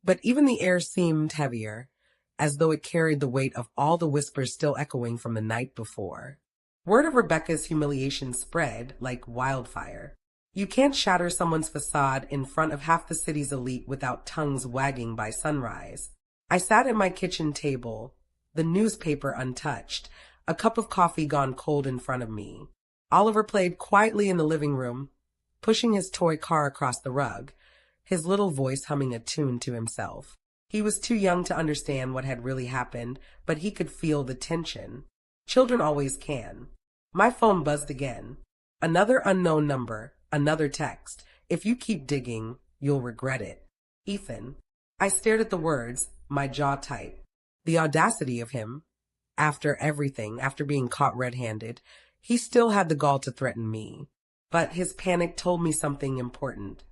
but even the air seemed heavier, as though it carried the weight of all the whispers still echoing from the night before. Word of Rebecca's humiliation spread like wildfire. You can't shatter someone's facade in front of half the city's elite without tongues wagging by sunrise. I sat at my kitchen table, the newspaper untouched, a cup of coffee gone cold in front of me. Oliver played quietly in the living room, pushing his toy car across the rug, his little voice humming a tune to himself. He was too young to understand what had really happened, but he could feel the tension. Children always can. My phone buzzed again. Another unknown number, another text. "If you keep digging, you'll regret it. Ethan." I stared at the words, my jaw tight. The audacity of him. After everything, after being caught red-handed, he still had the gall to threaten me. But his panic told me something important.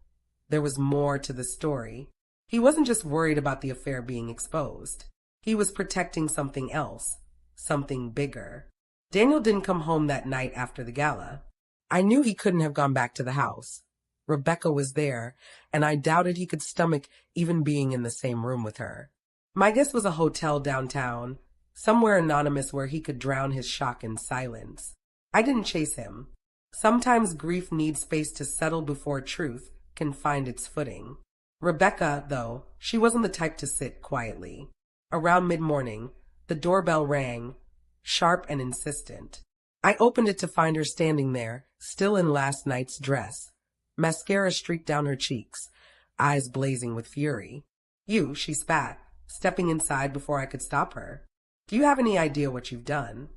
There was more to the story. He wasn't just worried about the affair being exposed. He was protecting something else, something bigger. Daniel didn't come home that night after the gala. I knew he couldn't have gone back to the house. Rebecca was there, and I doubted he could stomach even being in the same room with her. My guess was a hotel downtown, somewhere anonymous where he could drown his shock in silence. I didn't chase him. Sometimes grief needs space to settle before truth can find its footing. Rebecca, though, she wasn't the type to sit quietly. Around mid-morning, the doorbell rang, sharp and insistent. I opened it to find her standing there, still in last night's dress. Mascara streaked down her cheeks, eyes blazing with fury. You, she spat, stepping inside before I could stop her. Do you have any idea what you've done?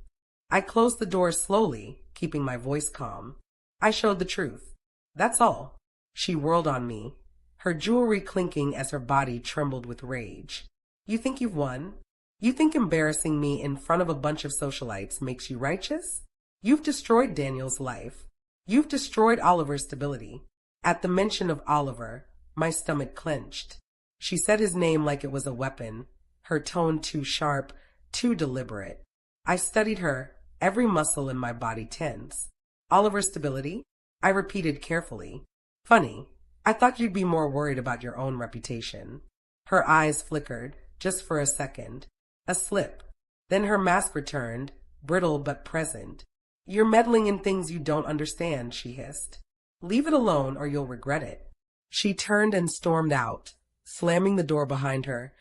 I closed the door slowly, keeping my voice calm. I showed the truth. That's all. She whirled on me, her jewelry clinking as her body trembled with rage. You think you've won? You think embarrassing me in front of a bunch of socialites makes you righteous? You've destroyed Daniel's life. You've destroyed Oliver's stability. At the mention of Oliver, my stomach clenched. She said his name like it was a weapon, her tone too sharp, too deliberate. I studied her, every muscle in my body tense. Oliver's stability? I repeated carefully. Funny, I thought you'd be more worried about your own reputation. Her eyes flickered, just for a second. A slip. Then her mask returned, brittle but present. You're meddling in things you don't understand, she hissed. Leave it alone or you'll regret it. She turned and stormed out, slamming the door behind her,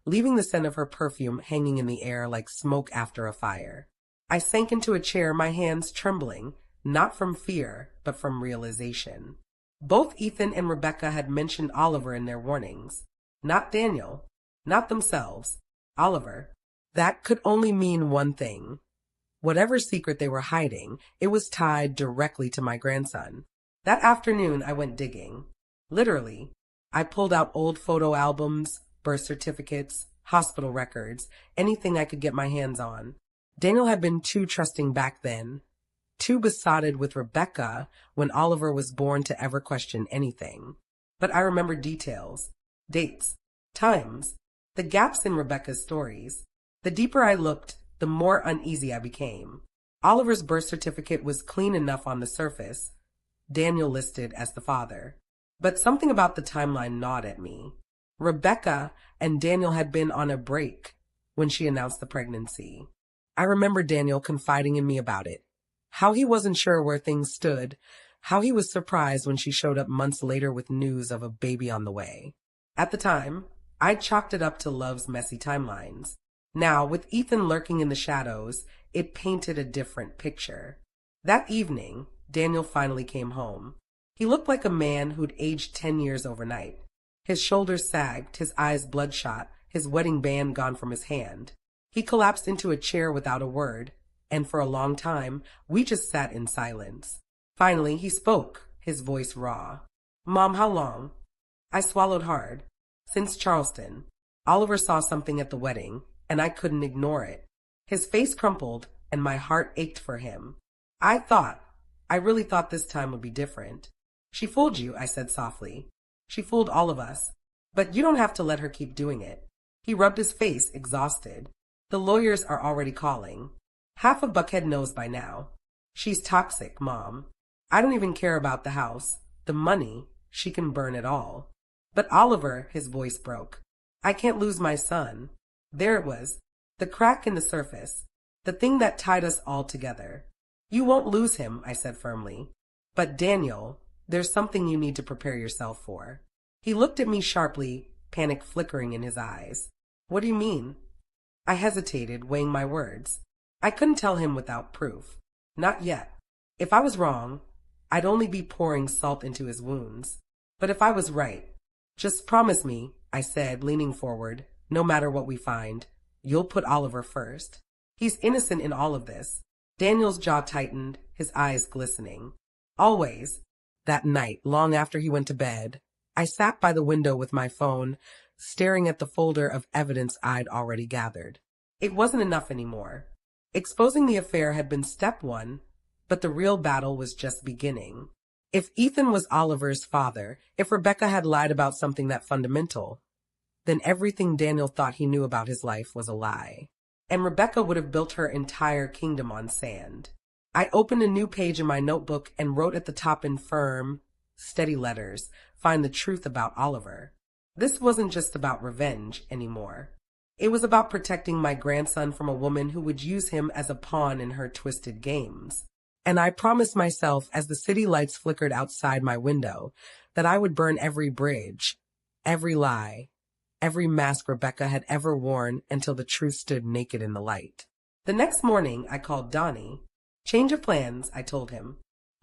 leaving the scent of her perfume hanging in the air like smoke after a fire. I sank into a chair, my hands trembling, not from fear, but from realization. Both Ethan and Rebecca had mentioned Oliver in their warnings. Not Daniel. Not themselves. Oliver. That could only mean one thing. Whatever secret they were hiding, it was tied directly to my grandson. That afternoon, I went digging. Literally. I pulled out old photo albums, birth certificates, hospital records, anything I could get my hands on. Daniel had been too trusting back then, too besotted with Rebecca when Oliver was born to ever question anything. But I remembered details, dates, times, the gaps in Rebecca's stories. The deeper I looked, the more uneasy I became. Oliver's birth certificate was clean enough on the surface, Daniel listed as the father. But something about the timeline gnawed at me. Rebecca and Daniel had been on a break when she announced the pregnancy. I remember Daniel confiding in me about it, how he wasn't sure where things stood, how he was surprised when she showed up months later with news of a baby on the way. At the time, I chalked it up to love's messy timelines. Now, with Ethan lurking in the shadows, it painted a different picture. That evening, Daniel finally came home. He looked like a man who'd aged 10 years overnight. His shoulders sagged, his eyes bloodshot, his wedding band gone from his hand. He collapsed into a chair without a word, and for a long time, we just sat in silence. Finally, he spoke, his voice raw. Mom, how long? I swallowed hard. Since Charleston. Oliver saw something at the wedding, and I couldn't ignore it. His face crumpled, and my heart ached for him. I really thought this time would be different. She fooled you, I said softly. She fooled all of us. But you don't have to let her keep doing it. He rubbed his face, exhausted. The lawyers are already calling. Half of Buckhead knows by now. She's toxic, Mom. I don't even care about the house. The money, she can burn it all. But Oliver, his voice broke. I can't lose my son. There it was, the crack in the surface, the thing that tied us all together. You won't lose him, I said firmly. But Daniel, there's something you need to prepare yourself for. He looked at me sharply, panic flickering in his eyes. What do you mean? I hesitated, weighing my words. I couldn't tell him without proof. Not yet. If I was wrong, I'd only be pouring salt into his wounds. But if I was right, just promise me, I said, leaning forward, no matter what we find, you'll put Oliver first. He's innocent in all of this. Daniel's jaw tightened, his eyes glistening. Always. That night, long after he went to bed, I sat by the window with my phone, staring at the folder of evidence I'd already gathered. It wasn't enough anymore. Exposing the affair had been step one, but the real battle was just beginning. If Ethan was Oliver's father, if Rebecca had lied about something that fundamental, then everything Daniel thought he knew about his life was a lie. And Rebecca would have built her entire kingdom on sand. I opened a new page in my notebook and wrote at the top in firm, steady letters, find the truth about Oliver. This wasn't just about revenge anymore. It was about protecting my grandson from a woman who would use him as a pawn in her twisted games. And I promised myself as the city lights flickered outside my window that I would burn every bridge, every lie, every mask Rebecca had ever worn until the truth stood naked in the light. The next morning, I called Donnie. Change of plans, I told him.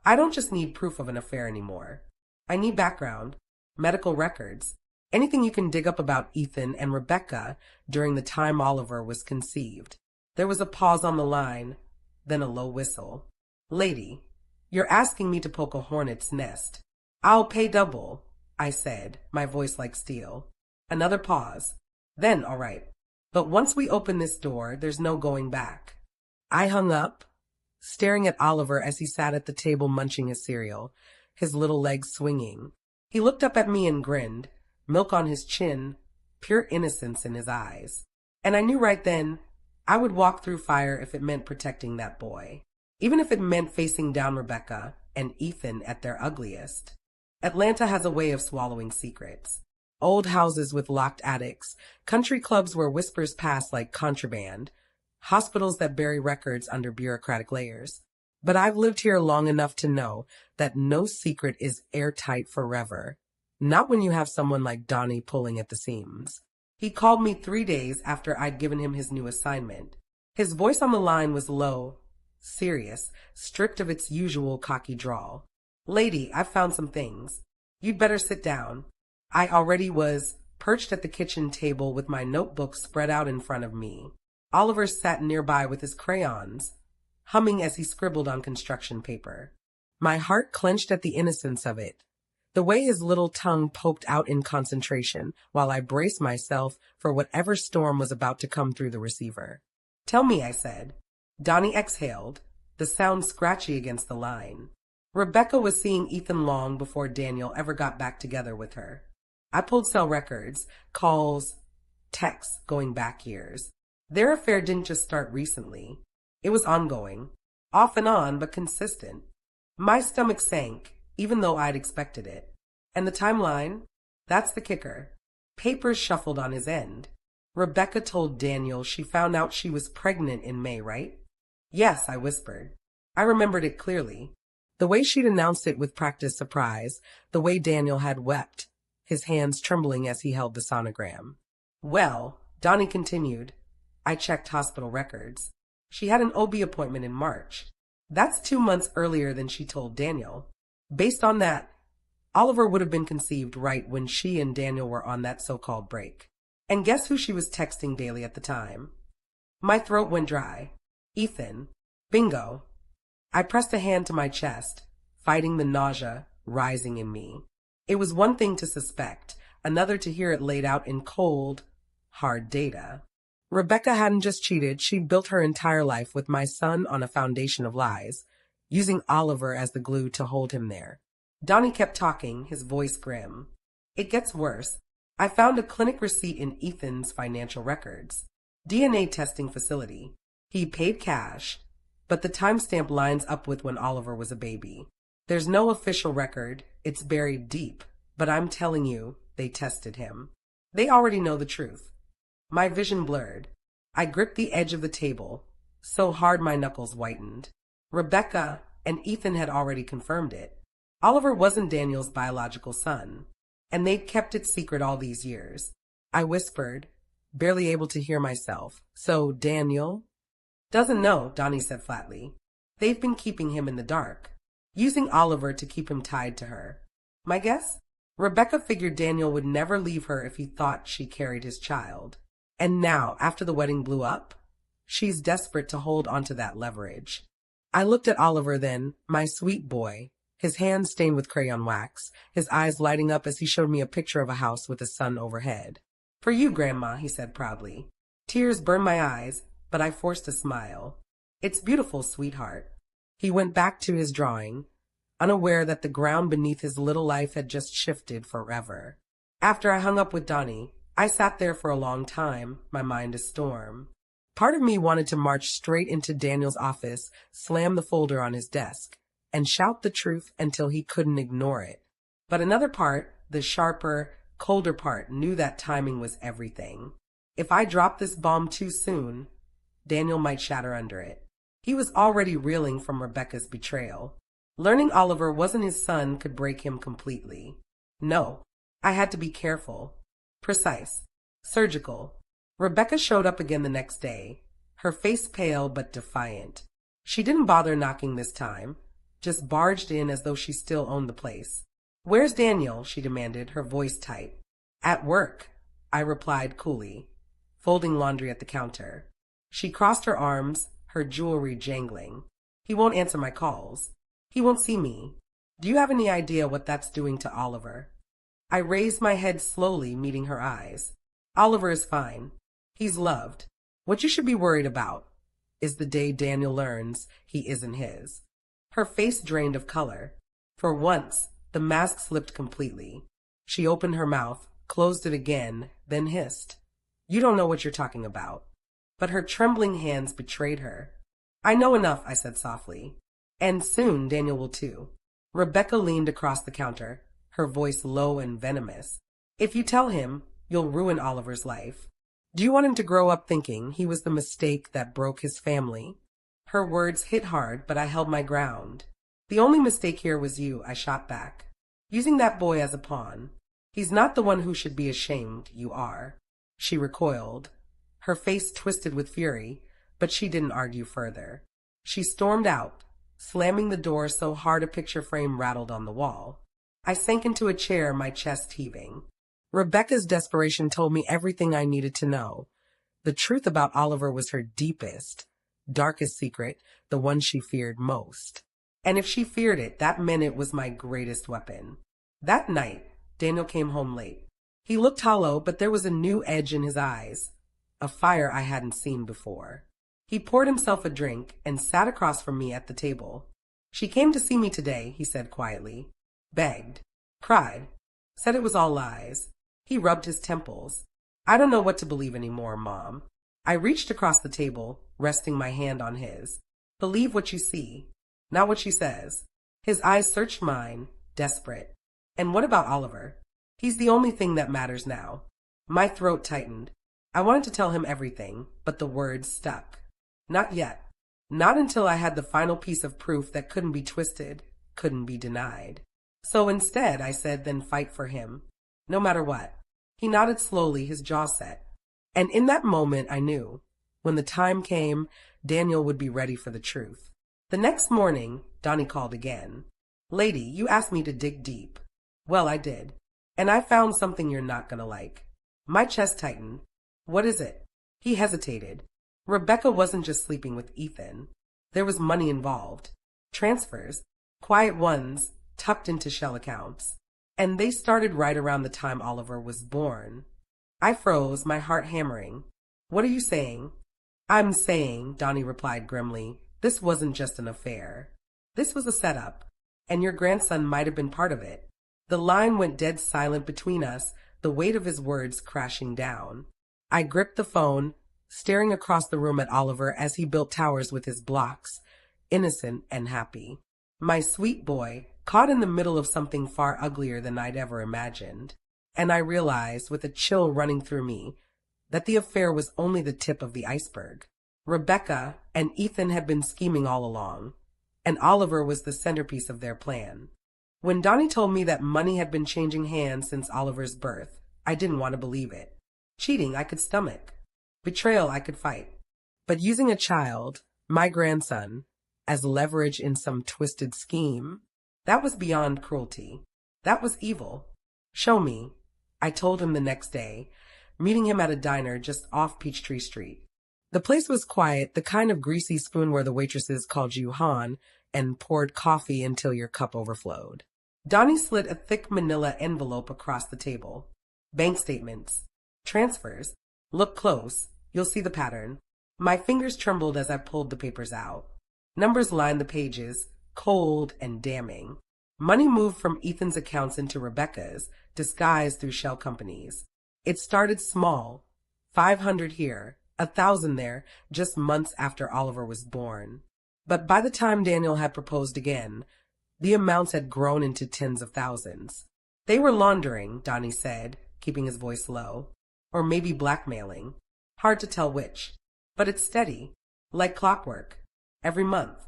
I don't just need proof of an affair anymore. I need background, medical records, anything you can dig up about Ethan and Rebecca during the time Oliver was conceived. There was a pause on the line, then a low whistle. Lady, you're asking me to poke a hornet's nest. I'll pay double, I said, my voice like steel. Another pause. Then, all right. But once we open this door, there's no going back. I hung up, staring at Oliver as he sat at the table munching his cereal, his little legs swinging. He looked up at me and grinned, milk on his chin, pure innocence in his eyes. And I knew right then I would walk through fire if it meant protecting that boy, even if it meant facing down Rebecca and Ethan at their ugliest. Atlanta has a way of swallowing secrets. Old houses with locked attics, country clubs where whispers pass like contraband, hospitals that bury records under bureaucratic layers. But I've lived here long enough to know that no secret is airtight forever. Not when you have someone like Donnie pulling at the seams. He called me 3 days after I'd given him his new assignment. His voice on the line was low, serious, stripped of its usual cocky drawl. Lady, I've found some things. You'd better sit down. I already was perched at the kitchen table with my notebook spread out in front of me. Oliver sat nearby with his crayons, humming as he scribbled on construction paper. My heart clenched at the innocence of it, the way his little tongue poked out in concentration while I braced myself for whatever storm was about to come through the receiver. Tell me, I said. Donnie exhaled, the sound scratchy against the line. Rebecca was seeing Ethan long before Daniel ever got back together with her. I pulled cell records, calls, texts going back years. Their affair didn't just start recently. It was ongoing, off and on, but consistent. My stomach sank, even though I'd expected it. And the timeline? That's the kicker. Papers shuffled on his end. Rebecca told Daniel she found out she was pregnant in May, right? Yes, I whispered. I remembered it clearly. The way she'd announced it with practiced surprise, the way Daniel had wept, his hands trembling as he held the sonogram. Well, Donnie continued, I checked hospital records. She had an OB appointment in March. That's 2 months earlier than she told Daniel. Based on that, Oliver would have been conceived right when she and Daniel were on that so-called break. And guess who she was texting daily at the time? My throat went dry. Ethan. Bingo. I pressed a hand to my chest, fighting the nausea rising in me. It was one thing to suspect, another to hear it laid out in cold, hard data. Rebecca hadn't just cheated, she'd built her entire life with my son on a foundation of lies, using Oliver as the glue to hold him there. Donnie kept talking, his voice grim. It gets worse. I found a clinic receipt in Ethan's financial records. DNA testing facility. He paid cash, but the timestamp lines up with when Oliver was a baby. There's no official record, it's buried deep, but I'm telling you, they tested him. They already know the truth. My vision blurred. I gripped the edge of the table, so hard my knuckles whitened. Rebecca and Ethan had already confirmed it. Oliver wasn't Daniel's biological son, and they'd kept it secret all these years. I whispered, barely able to hear myself. So Daniel? Doesn't know, Donnie said flatly. They've been keeping him in the dark, using Oliver to keep him tied to her. My guess? Rebecca figured Daniel would never leave her if he thought she carried his child. And now, after the wedding blew up, she's desperate to hold onto that leverage. I looked at Oliver then, my sweet boy, his hands stained with crayon wax, his eyes lighting up as he showed me a picture of a house with the sun overhead. For you, Grandma, he said proudly. Tears burned my eyes, but I forced a smile. It's beautiful, sweetheart. He went back to his drawing, unaware that the ground beneath his little life had just shifted forever. After I hung up with Donnie, I sat there for a long time, my mind a storm. Part of me wanted to march straight into Daniel's office, slam the folder on his desk, and shout the truth until he couldn't ignore it. But another part, the sharper, colder part, knew that timing was everything. If I dropped this bomb too soon, Daniel might shatter under it. He was already reeling from Rebecca's betrayal. Learning Oliver wasn't his son could break him completely. No, I had to be careful. Precise. Surgical. Rebecca showed up again the next day, her face pale but defiant. She didn't bother knocking this time, just barged in as though she still owned the place. "Where's Daniel?" she demanded, her voice tight. "At work," I replied coolly, folding laundry at the counter. She crossed her arms, her jewelry jangling. "He won't answer my calls. He won't see me. Do you have any idea what that's doing to Oliver?" I raised my head slowly, meeting her eyes. "Oliver is fine. He's loved. What you should be worried about is the day Daniel learns he isn't his." Her face drained of color. For once, the mask slipped completely. She opened her mouth, closed it again, then hissed, "You don't know what you're talking about." But her trembling hands betrayed her. "I know enough," I said softly. "And soon Daniel will too." Rebecca leaned across the counter, her voice low and venomous. "If you tell him, you'll ruin Oliver's life. Do you want him to grow up thinking he was the mistake that broke his family?" Her words hit hard, but I held my ground. "The only mistake here was you," I shot back. "Using that boy as a pawn. He's not the one who should be ashamed, you are." She recoiled. Her face twisted with fury, but she didn't argue further. She stormed out, slamming the door so hard a picture frame rattled on the wall. I sank into a chair, my chest heaving. Rebecca's desperation told me everything I needed to know. The truth about Oliver was her deepest, darkest secret, the one she feared most. And if she feared it, that meant it was my greatest weapon. That night, Daniel came home late. He looked hollow, but there was a new edge in his eyes, a fire I hadn't seen before. He poured himself a drink and sat across from me at the table. "She came to see me today," he said quietly. "Begged. Cried. Said it was all lies." He rubbed his temples. "I don't know what to believe anymore, Mom." I reached across the table, resting my hand on his. "Believe what you see, not what she says." His eyes searched mine, desperate. "And what about Oliver? He's the only thing that matters now." My throat tightened. I wanted to tell him everything, but the words stuck. Not yet. Not until I had the final piece of proof that couldn't be twisted, couldn't be denied. "So instead," I said, "then fight for him. No matter what." He nodded slowly, his jaw set. And in that moment, I knew. When the time came, Daniel would be ready for the truth. The next morning, Donnie called again. "Lady, you asked me to dig deep." Well, I did. And I found something you're not gonna like. My chest tightened. "What is it?" He hesitated. Rebecca wasn't just sleeping with Ethan. There was money involved. Transfers. Quiet ones, tucked into shell accounts. And they started right around the time Oliver was born. I froze, my heart hammering. "What are you saying?" "I'm saying," Donnie replied grimly, "this wasn't just an affair. This was a setup, and your grandson might have been part of it." The line went dead silent between us, the weight of his words crashing down. I gripped the phone, staring across the room at Oliver as he built towers with his blocks, innocent and happy. My sweet boy, caught in the middle of something far uglier than I'd ever imagined. And I realized, with a chill running through me, that the affair was only the tip of the iceberg. Rebecca and Ethan had been scheming all along, and Oliver was the centerpiece of their plan. When Donnie told me that money had been changing hands since Oliver's birth, I didn't want to believe it. Cheating I could stomach. Betrayal I could fight. But using a child, my grandson, as leverage in some twisted scheme, that was beyond cruelty. That was evil. "Show me," I told him the next day, meeting him at a diner just off Peachtree Street. The place was quiet, the kind of greasy spoon where the waitresses called you Han and poured coffee until your cup overflowed. Donnie slid a thick manila envelope across the table. "Bank statements. Transfers. Look close. You'll see the pattern." My fingers trembled as I pulled the papers out. Numbers lined the pages, cold and damning. Money moved from Ethan's accounts into Rebecca's, disguised through shell companies. It started small, 500 here, 1,000 there, just months after Oliver was born. But by the time Daniel had proposed again, the amounts had grown into tens of thousands. "They were laundering," Donnie said, keeping his voice low. "Or maybe blackmailing. Hard to tell which. But it's steady, like clockwork. Every month."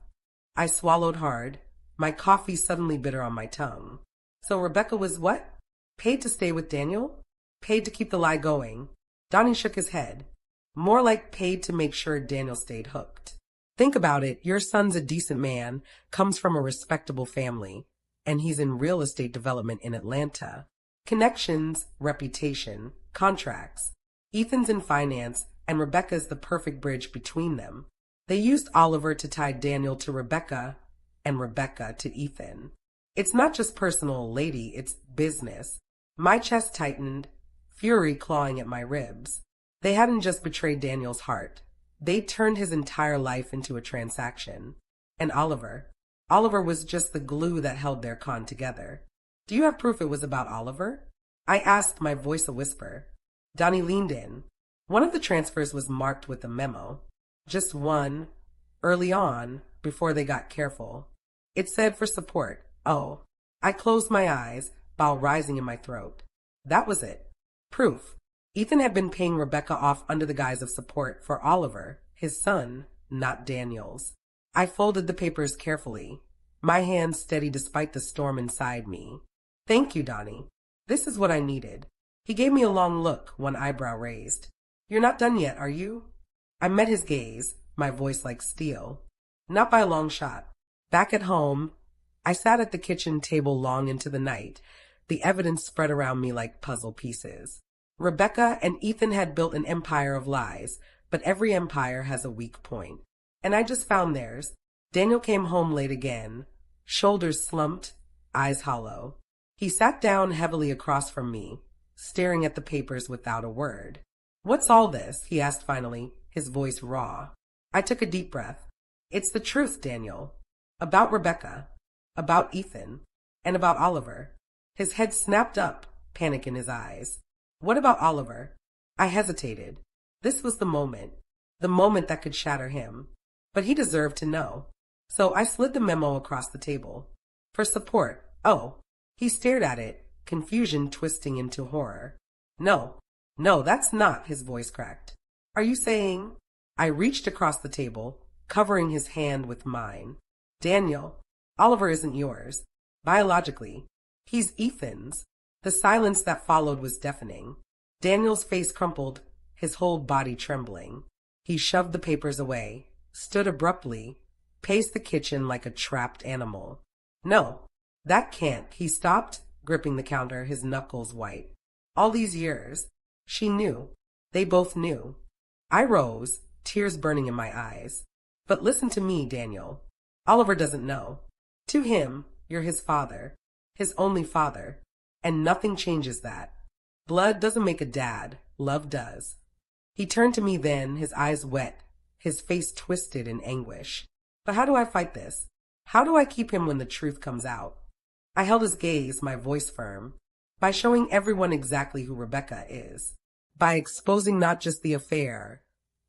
I swallowed hard, my coffee suddenly bitter on my tongue. So Rebecca was what? Paid to stay with Daniel? Paid to keep the lie going? Donnie shook his head. More like paid to make sure Daniel stayed hooked. Think about it, your son's a decent man, comes from a respectable family, and he's in real estate development in Atlanta. Connections, reputation, contracts. Ethan's in finance, and Rebecca's the perfect bridge between them. They used Oliver to tie Daniel to Rebecca, and Rebecca to Ethan. It's not just personal, lady, it's business. My chest tightened, fury clawing at my ribs. They hadn't just betrayed Daniel's heart. They turned his entire life into a transaction. And Oliver was just the glue that held their con together. Do you have proof it was about Oliver? I asked, my voice a whisper. Donnie leaned in. One of the transfers was marked with a memo. Just one, early on, before they got careful. It said for support. Oh. I closed my eyes, bile rising in my throat. That was it. Proof. Ethan had been paying Rebecca off under the guise of support for Oliver, his son, not Daniel's. I folded the papers carefully, my hands steady despite the storm inside me. Thank you, Donnie. This is what I needed. He gave me a long look, one eyebrow raised. You're not done yet, are you? I met his gaze, my voice like steel. Not by a long shot. Back at home, I sat at the kitchen table long into the night, the evidence spread around me like puzzle pieces. Rebecca and Ethan had built an empire of lies, but every empire has a weak point. And I just found theirs. Daniel came home late again, shoulders slumped, eyes hollow. He sat down heavily across from me, staring at the papers without a word. What's all this? He asked finally, his voice raw. I took a deep breath. It's the truth, Daniel. About Rebecca, about Ethan, and about Oliver. His head snapped up, panic in his eyes. What about Oliver? I hesitated. This was the moment that could shatter him. But he deserved to know. So I slid the memo across the table. For support. Oh. He stared at it, confusion twisting into horror. No, that's not, his voice cracked. Are you saying? I reached across the table, covering his hand with mine. Daniel, Oliver isn't yours. Biologically. He's Ethan's. The silence that followed was deafening. Daniel's face crumpled, his whole body trembling. He shoved the papers away, stood abruptly, paced the kitchen like a trapped animal. No, that can't. He stopped, gripping the counter, his knuckles white. All these years. She knew. They both knew. I rose, tears burning in my eyes. But listen to me, Daniel. Oliver doesn't know. To him, you're his father. His only father. And nothing changes that. Blood doesn't make a dad. Love does. He turned to me then, his eyes wet, his face twisted in anguish. But how do I fight this? How do I keep him when the truth comes out? I held his gaze, my voice firm. By showing everyone exactly who Rebecca is. By exposing not just the affair,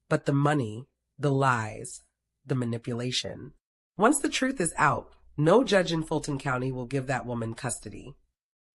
but the money, the lies, the manipulation. Once the truth is out, no judge in Fulton County will give that woman custody.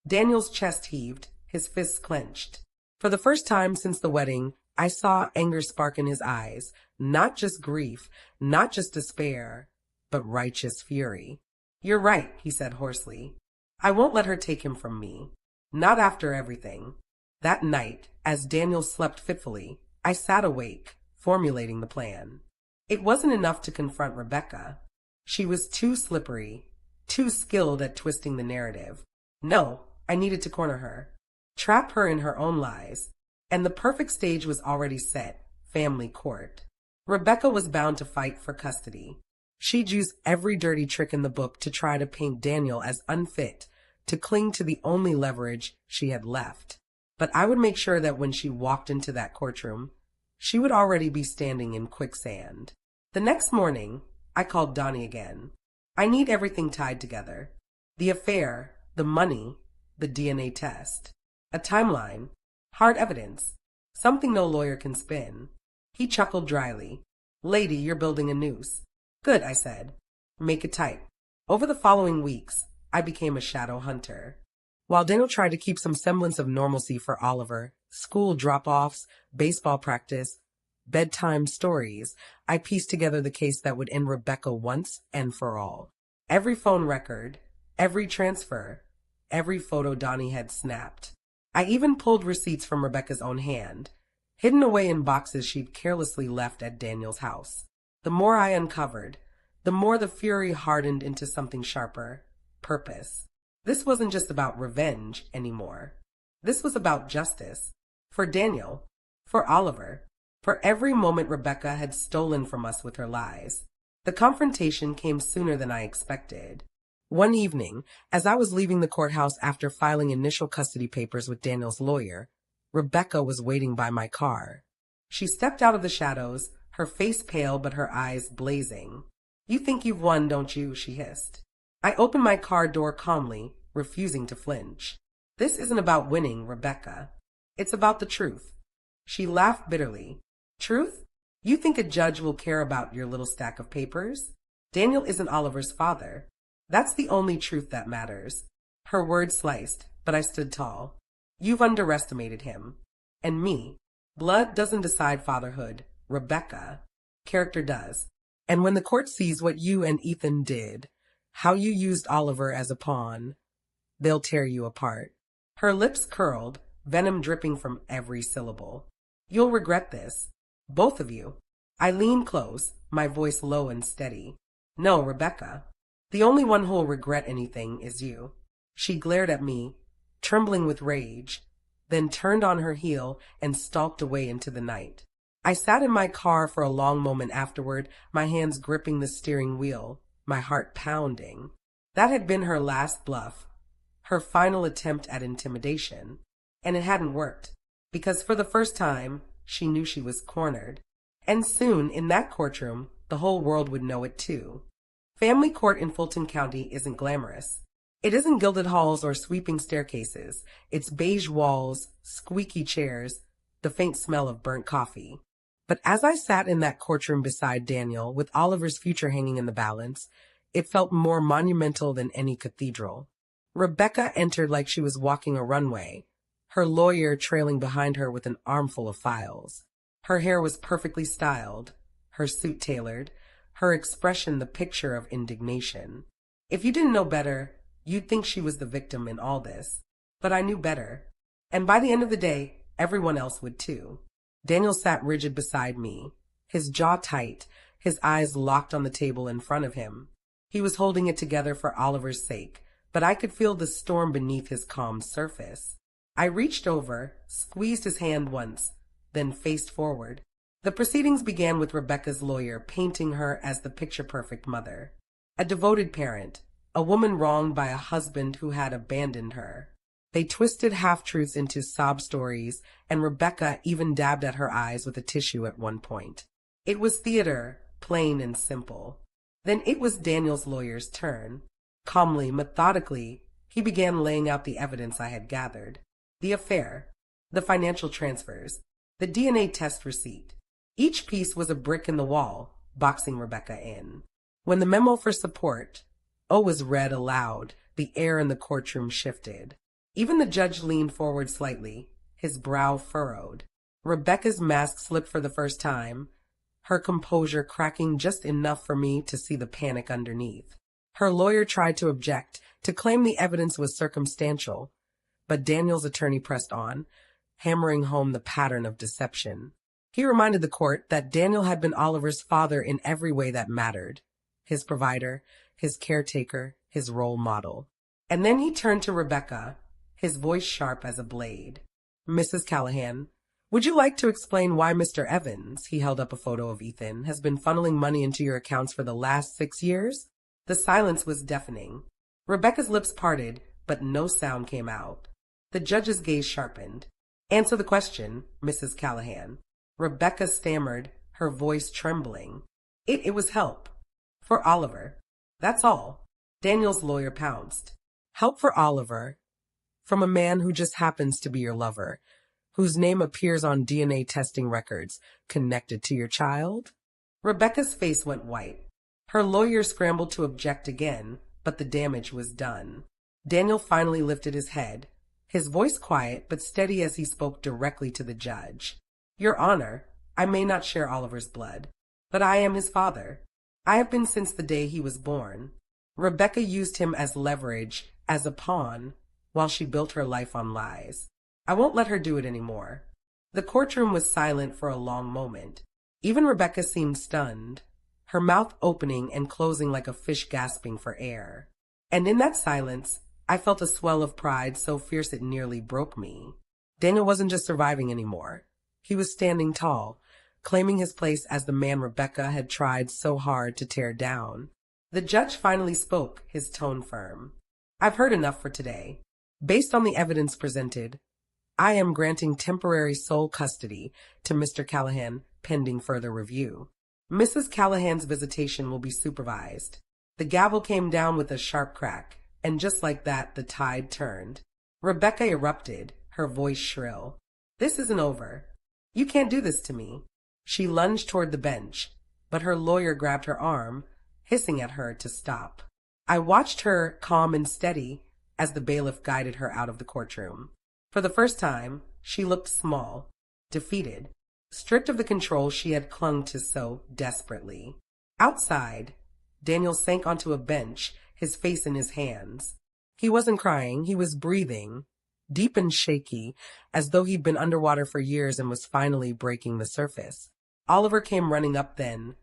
Daniel's chest heaved, his fists clenched. For the first time since the wedding, I saw anger spark in his eyes, not just grief, not just despair, but righteous fury. You're right, he said hoarsely. I won't let her take him from me. Not after everything. That night, as Daniel slept fitfully, I sat awake, formulating the plan. It wasn't enough to confront Rebecca. She was too slippery, too skilled at twisting the narrative. No, I needed to corner her, trap her in her own lies. And the perfect stage was already set, family court. Rebecca was bound to fight for custody. She'd use every dirty trick in the book to try to paint Daniel as unfit, to cling to the only leverage she had left. But I would make sure that when she walked into that courtroom, she would already be standing in quicksand. The next morning, I called Donnie again. I need everything tied together. The affair, the money, the DNA test. A timeline. Hard evidence. Something no lawyer can spin. He chuckled dryly. Lady, you're building a noose. Good, I said. Make it tight. Over the following weeks, I became a shadow hunter. While Daniel tried to keep some semblance of normalcy for Oliver, school drop-offs, baseball practice, bedtime stories, I pieced together the case that would end Rebecca once and for all. Every phone record, every transfer, every photo Donnie had snapped. I even pulled receipts from Rebecca's own hand, hidden away in boxes she'd carelessly left at Daniel's house. The more I uncovered, the more the fury hardened into something sharper: purpose. This wasn't just about revenge anymore. This was about justice. For Daniel, for Oliver, for every moment Rebecca had stolen from us with her lies. The confrontation came sooner than I expected. One evening, as I was leaving the courthouse after filing initial custody papers with Daniel's lawyer, Rebecca was waiting by my car. She stepped out of the shadows, her face pale but her eyes blazing. "You think you've won, don't you?" she hissed. I opened my car door calmly, refusing to flinch. "This isn't about winning, Rebecca. It's about the truth." She laughed bitterly. "Truth? You think a judge will care about your little stack of papers? Daniel isn't Oliver's father. That's the only truth that matters." Her words sliced, but I stood tall. "You've underestimated him. And me. Blood doesn't decide fatherhood. Rebecca. Character does. And when the court sees what you and Ethan did, how you used Oliver as a pawn, they'll tear you apart." Her lips curled, venom dripping from every syllable. "You'll regret this. Both of you." I leaned close, my voice low and steady. "No, Rebecca. The only one who'll regret anything is you." She glared at me, trembling with rage, then turned on her heel and stalked away into the night. I sat in my car for a long moment afterward, my hands gripping the steering wheel, my heart pounding. That had been her last bluff, her final attempt at intimidation. And it hadn't worked, because for the first time, she knew she was cornered. And soon, in that courtroom, the whole world would know it too. Family court in Fulton County isn't glamorous. It isn't gilded halls or sweeping staircases. It's beige walls, squeaky chairs, the faint smell of burnt coffee. But as I sat in that courtroom beside Daniel, with Oliver's future hanging in the balance, it felt more monumental than any cathedral. Rebecca entered like she was walking a runway, her lawyer trailing behind her with an armful of files. Her hair was perfectly styled, her suit tailored, her expression the picture of indignation. If you didn't know better, you'd think she was the victim in all this. But I knew better. And by the end of the day, everyone else would too. Daniel sat rigid beside me, his jaw tight, his eyes locked on the table in front of him. He was holding it together for Oliver's sake, but I could feel the storm beneath his calm surface. I reached over, squeezed his hand once, then faced forward. The proceedings began with Rebecca's lawyer painting her as the picture-perfect mother. A devoted parent, a woman wronged by a husband who had abandoned her. They twisted half-truths into sob stories, and Rebecca even dabbed at her eyes with a tissue at one point. It was theater, plain and simple. Then it was Daniel's lawyer's turn. Calmly, methodically, he began laying out the evidence I had gathered. The affair, the financial transfers, the DNA test receipt. Each piece was a brick in the wall, boxing Rebecca in. When the memo for support, was read aloud, the air in the courtroom shifted. Even the judge leaned forward slightly, his brow furrowed. Rebecca's mask slipped for the first time, her composure cracking just enough for me to see the panic underneath. Her lawyer tried to object, to claim the evidence was circumstantial, but Daniel's attorney pressed on, hammering home the pattern of deception. He reminded the court that Daniel had been Oliver's father in every way that mattered: his provider, his caretaker, his role model. And then he turned to Rebecca, his voice sharp as a blade. "Mrs. Callahan, would you like to explain why Mr. Evans," he held up a photo of Ethan, "has been funneling money into your accounts for the last 6 years?" The silence was deafening. Rebecca's lips parted, but no sound came out. The judge's gaze sharpened. "Answer the question, Mrs. Callahan." Rebecca stammered, her voice trembling. It was help. For Oliver. That's all." Daniel's lawyer pounced. "Help for Oliver? From a man who just happens to be your lover, whose name appears on DNA testing records, connected to your child?" Rebecca's face went white. Her lawyer scrambled to object again, but the damage was done. Daniel finally lifted his head, his voice quiet but steady as he spoke directly to the judge. "Your Honor, I may not share Oliver's blood, but I am his father. I have been since the day he was born." Rebecca used him as leverage, as a pawn, while she built her life on lies. I won't let her do it anymore. The courtroom was silent for a long moment. Even Rebecca seemed stunned. her mouth opening and closing like a fish gasping for air. And in that silence, I felt a swell of pride so fierce it nearly broke me. Daniel wasn't just surviving anymore. He was standing tall, claiming his place as the man Rebecca had tried so hard to tear down. The judge finally spoke, his tone firm. I've heard enough for today. Based on the evidence presented, I am granting temporary sole custody to Mr. Callahan pending further review. Mrs. Callahan's visitation will be supervised. The gavel came down with a sharp crack, and just like that, the tide turned. Rebecca erupted, her voice shrill. This isn't over. You can't do this to me. She lunged toward the bench, but her lawyer grabbed her arm, hissing at her to stop. I watched her, calm and steady, as the bailiff guided her out of the courtroom. For the first time, she looked small, defeated, stripped of the control she had clung to so desperately. Outside, Daniel sank onto a bench, his face in his hands. He wasn't crying, he was breathing, deep and shaky, as though he'd been underwater for years and was finally breaking the surface. Oliver came running up then,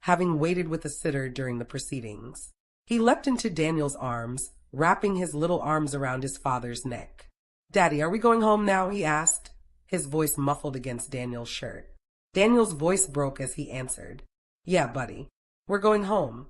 having waited with a sitter during the proceedings. He leapt into Daniel's arms, wrapping his little arms around his father's neck. "Daddy, are we going home now?" he asked, his voice muffled against Daniel's shirt. Daniel's voice broke as he answered, "Yeah, buddy, we're going home."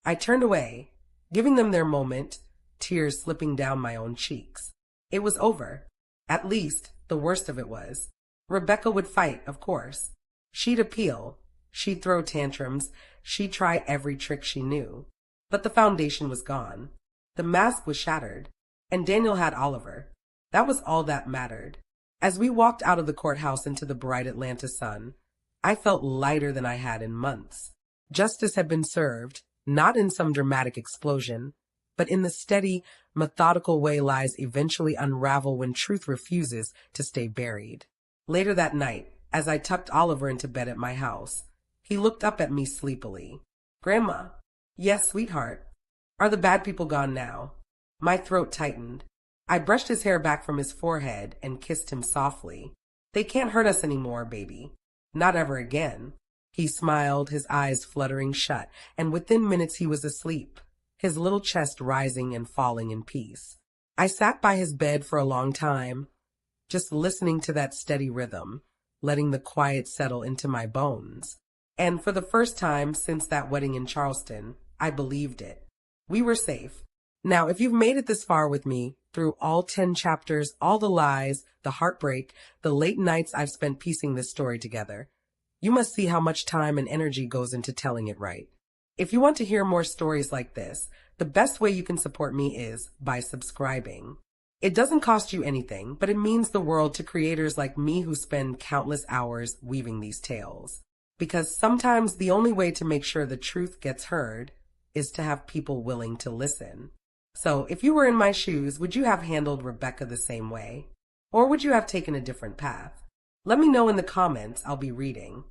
I turned away, giving them their moment, tears slipping down my own cheeks. It was over. At least, the worst of it was. Rebecca would fight, of course. She'd appeal. She'd throw tantrums. She'd try every trick she knew. But the foundation was gone. The mask was shattered. And Daniel had Oliver. That was all that mattered. As we walked out of the courthouse into the bright Atlanta sun, I felt lighter than I had in months. Justice had been served, not in some dramatic explosion, but in the steady, methodical way lies eventually unravel when truth refuses to stay buried. Later that night, as I tucked Oliver into bed at my house, he looked up at me sleepily. "Grandma." "Yes, sweetheart." "Are the bad people gone now?" My throat tightened. I brushed his hair back from his forehead and kissed him softly. "They can't hurt us anymore, baby. Not ever again." He smiled, his eyes fluttering shut, and within minutes he was asleep, his little chest rising and falling in peace. I sat by his bed for a long time, just listening to that steady rhythm, letting the quiet settle into my bones. And for the first time since that wedding in Charleston, I believed it. We were safe. Now, if you've made it this far with me, through all 10 chapters, all the lies, the heartbreak, the late nights I've spent piecing this story together, you must see how much time and energy goes into telling it right. If you want to hear more stories like this, the best way you can support me is by subscribing. It doesn't cost you anything, but it means the world to creators like me who spend countless hours weaving these tales. Because sometimes the only way to make sure the truth gets heard is to have people willing to listen. So if you were in my shoes, would you have handled Rebecca the same way? Or would you have taken a different path? Let me know in the comments. I'll be reading.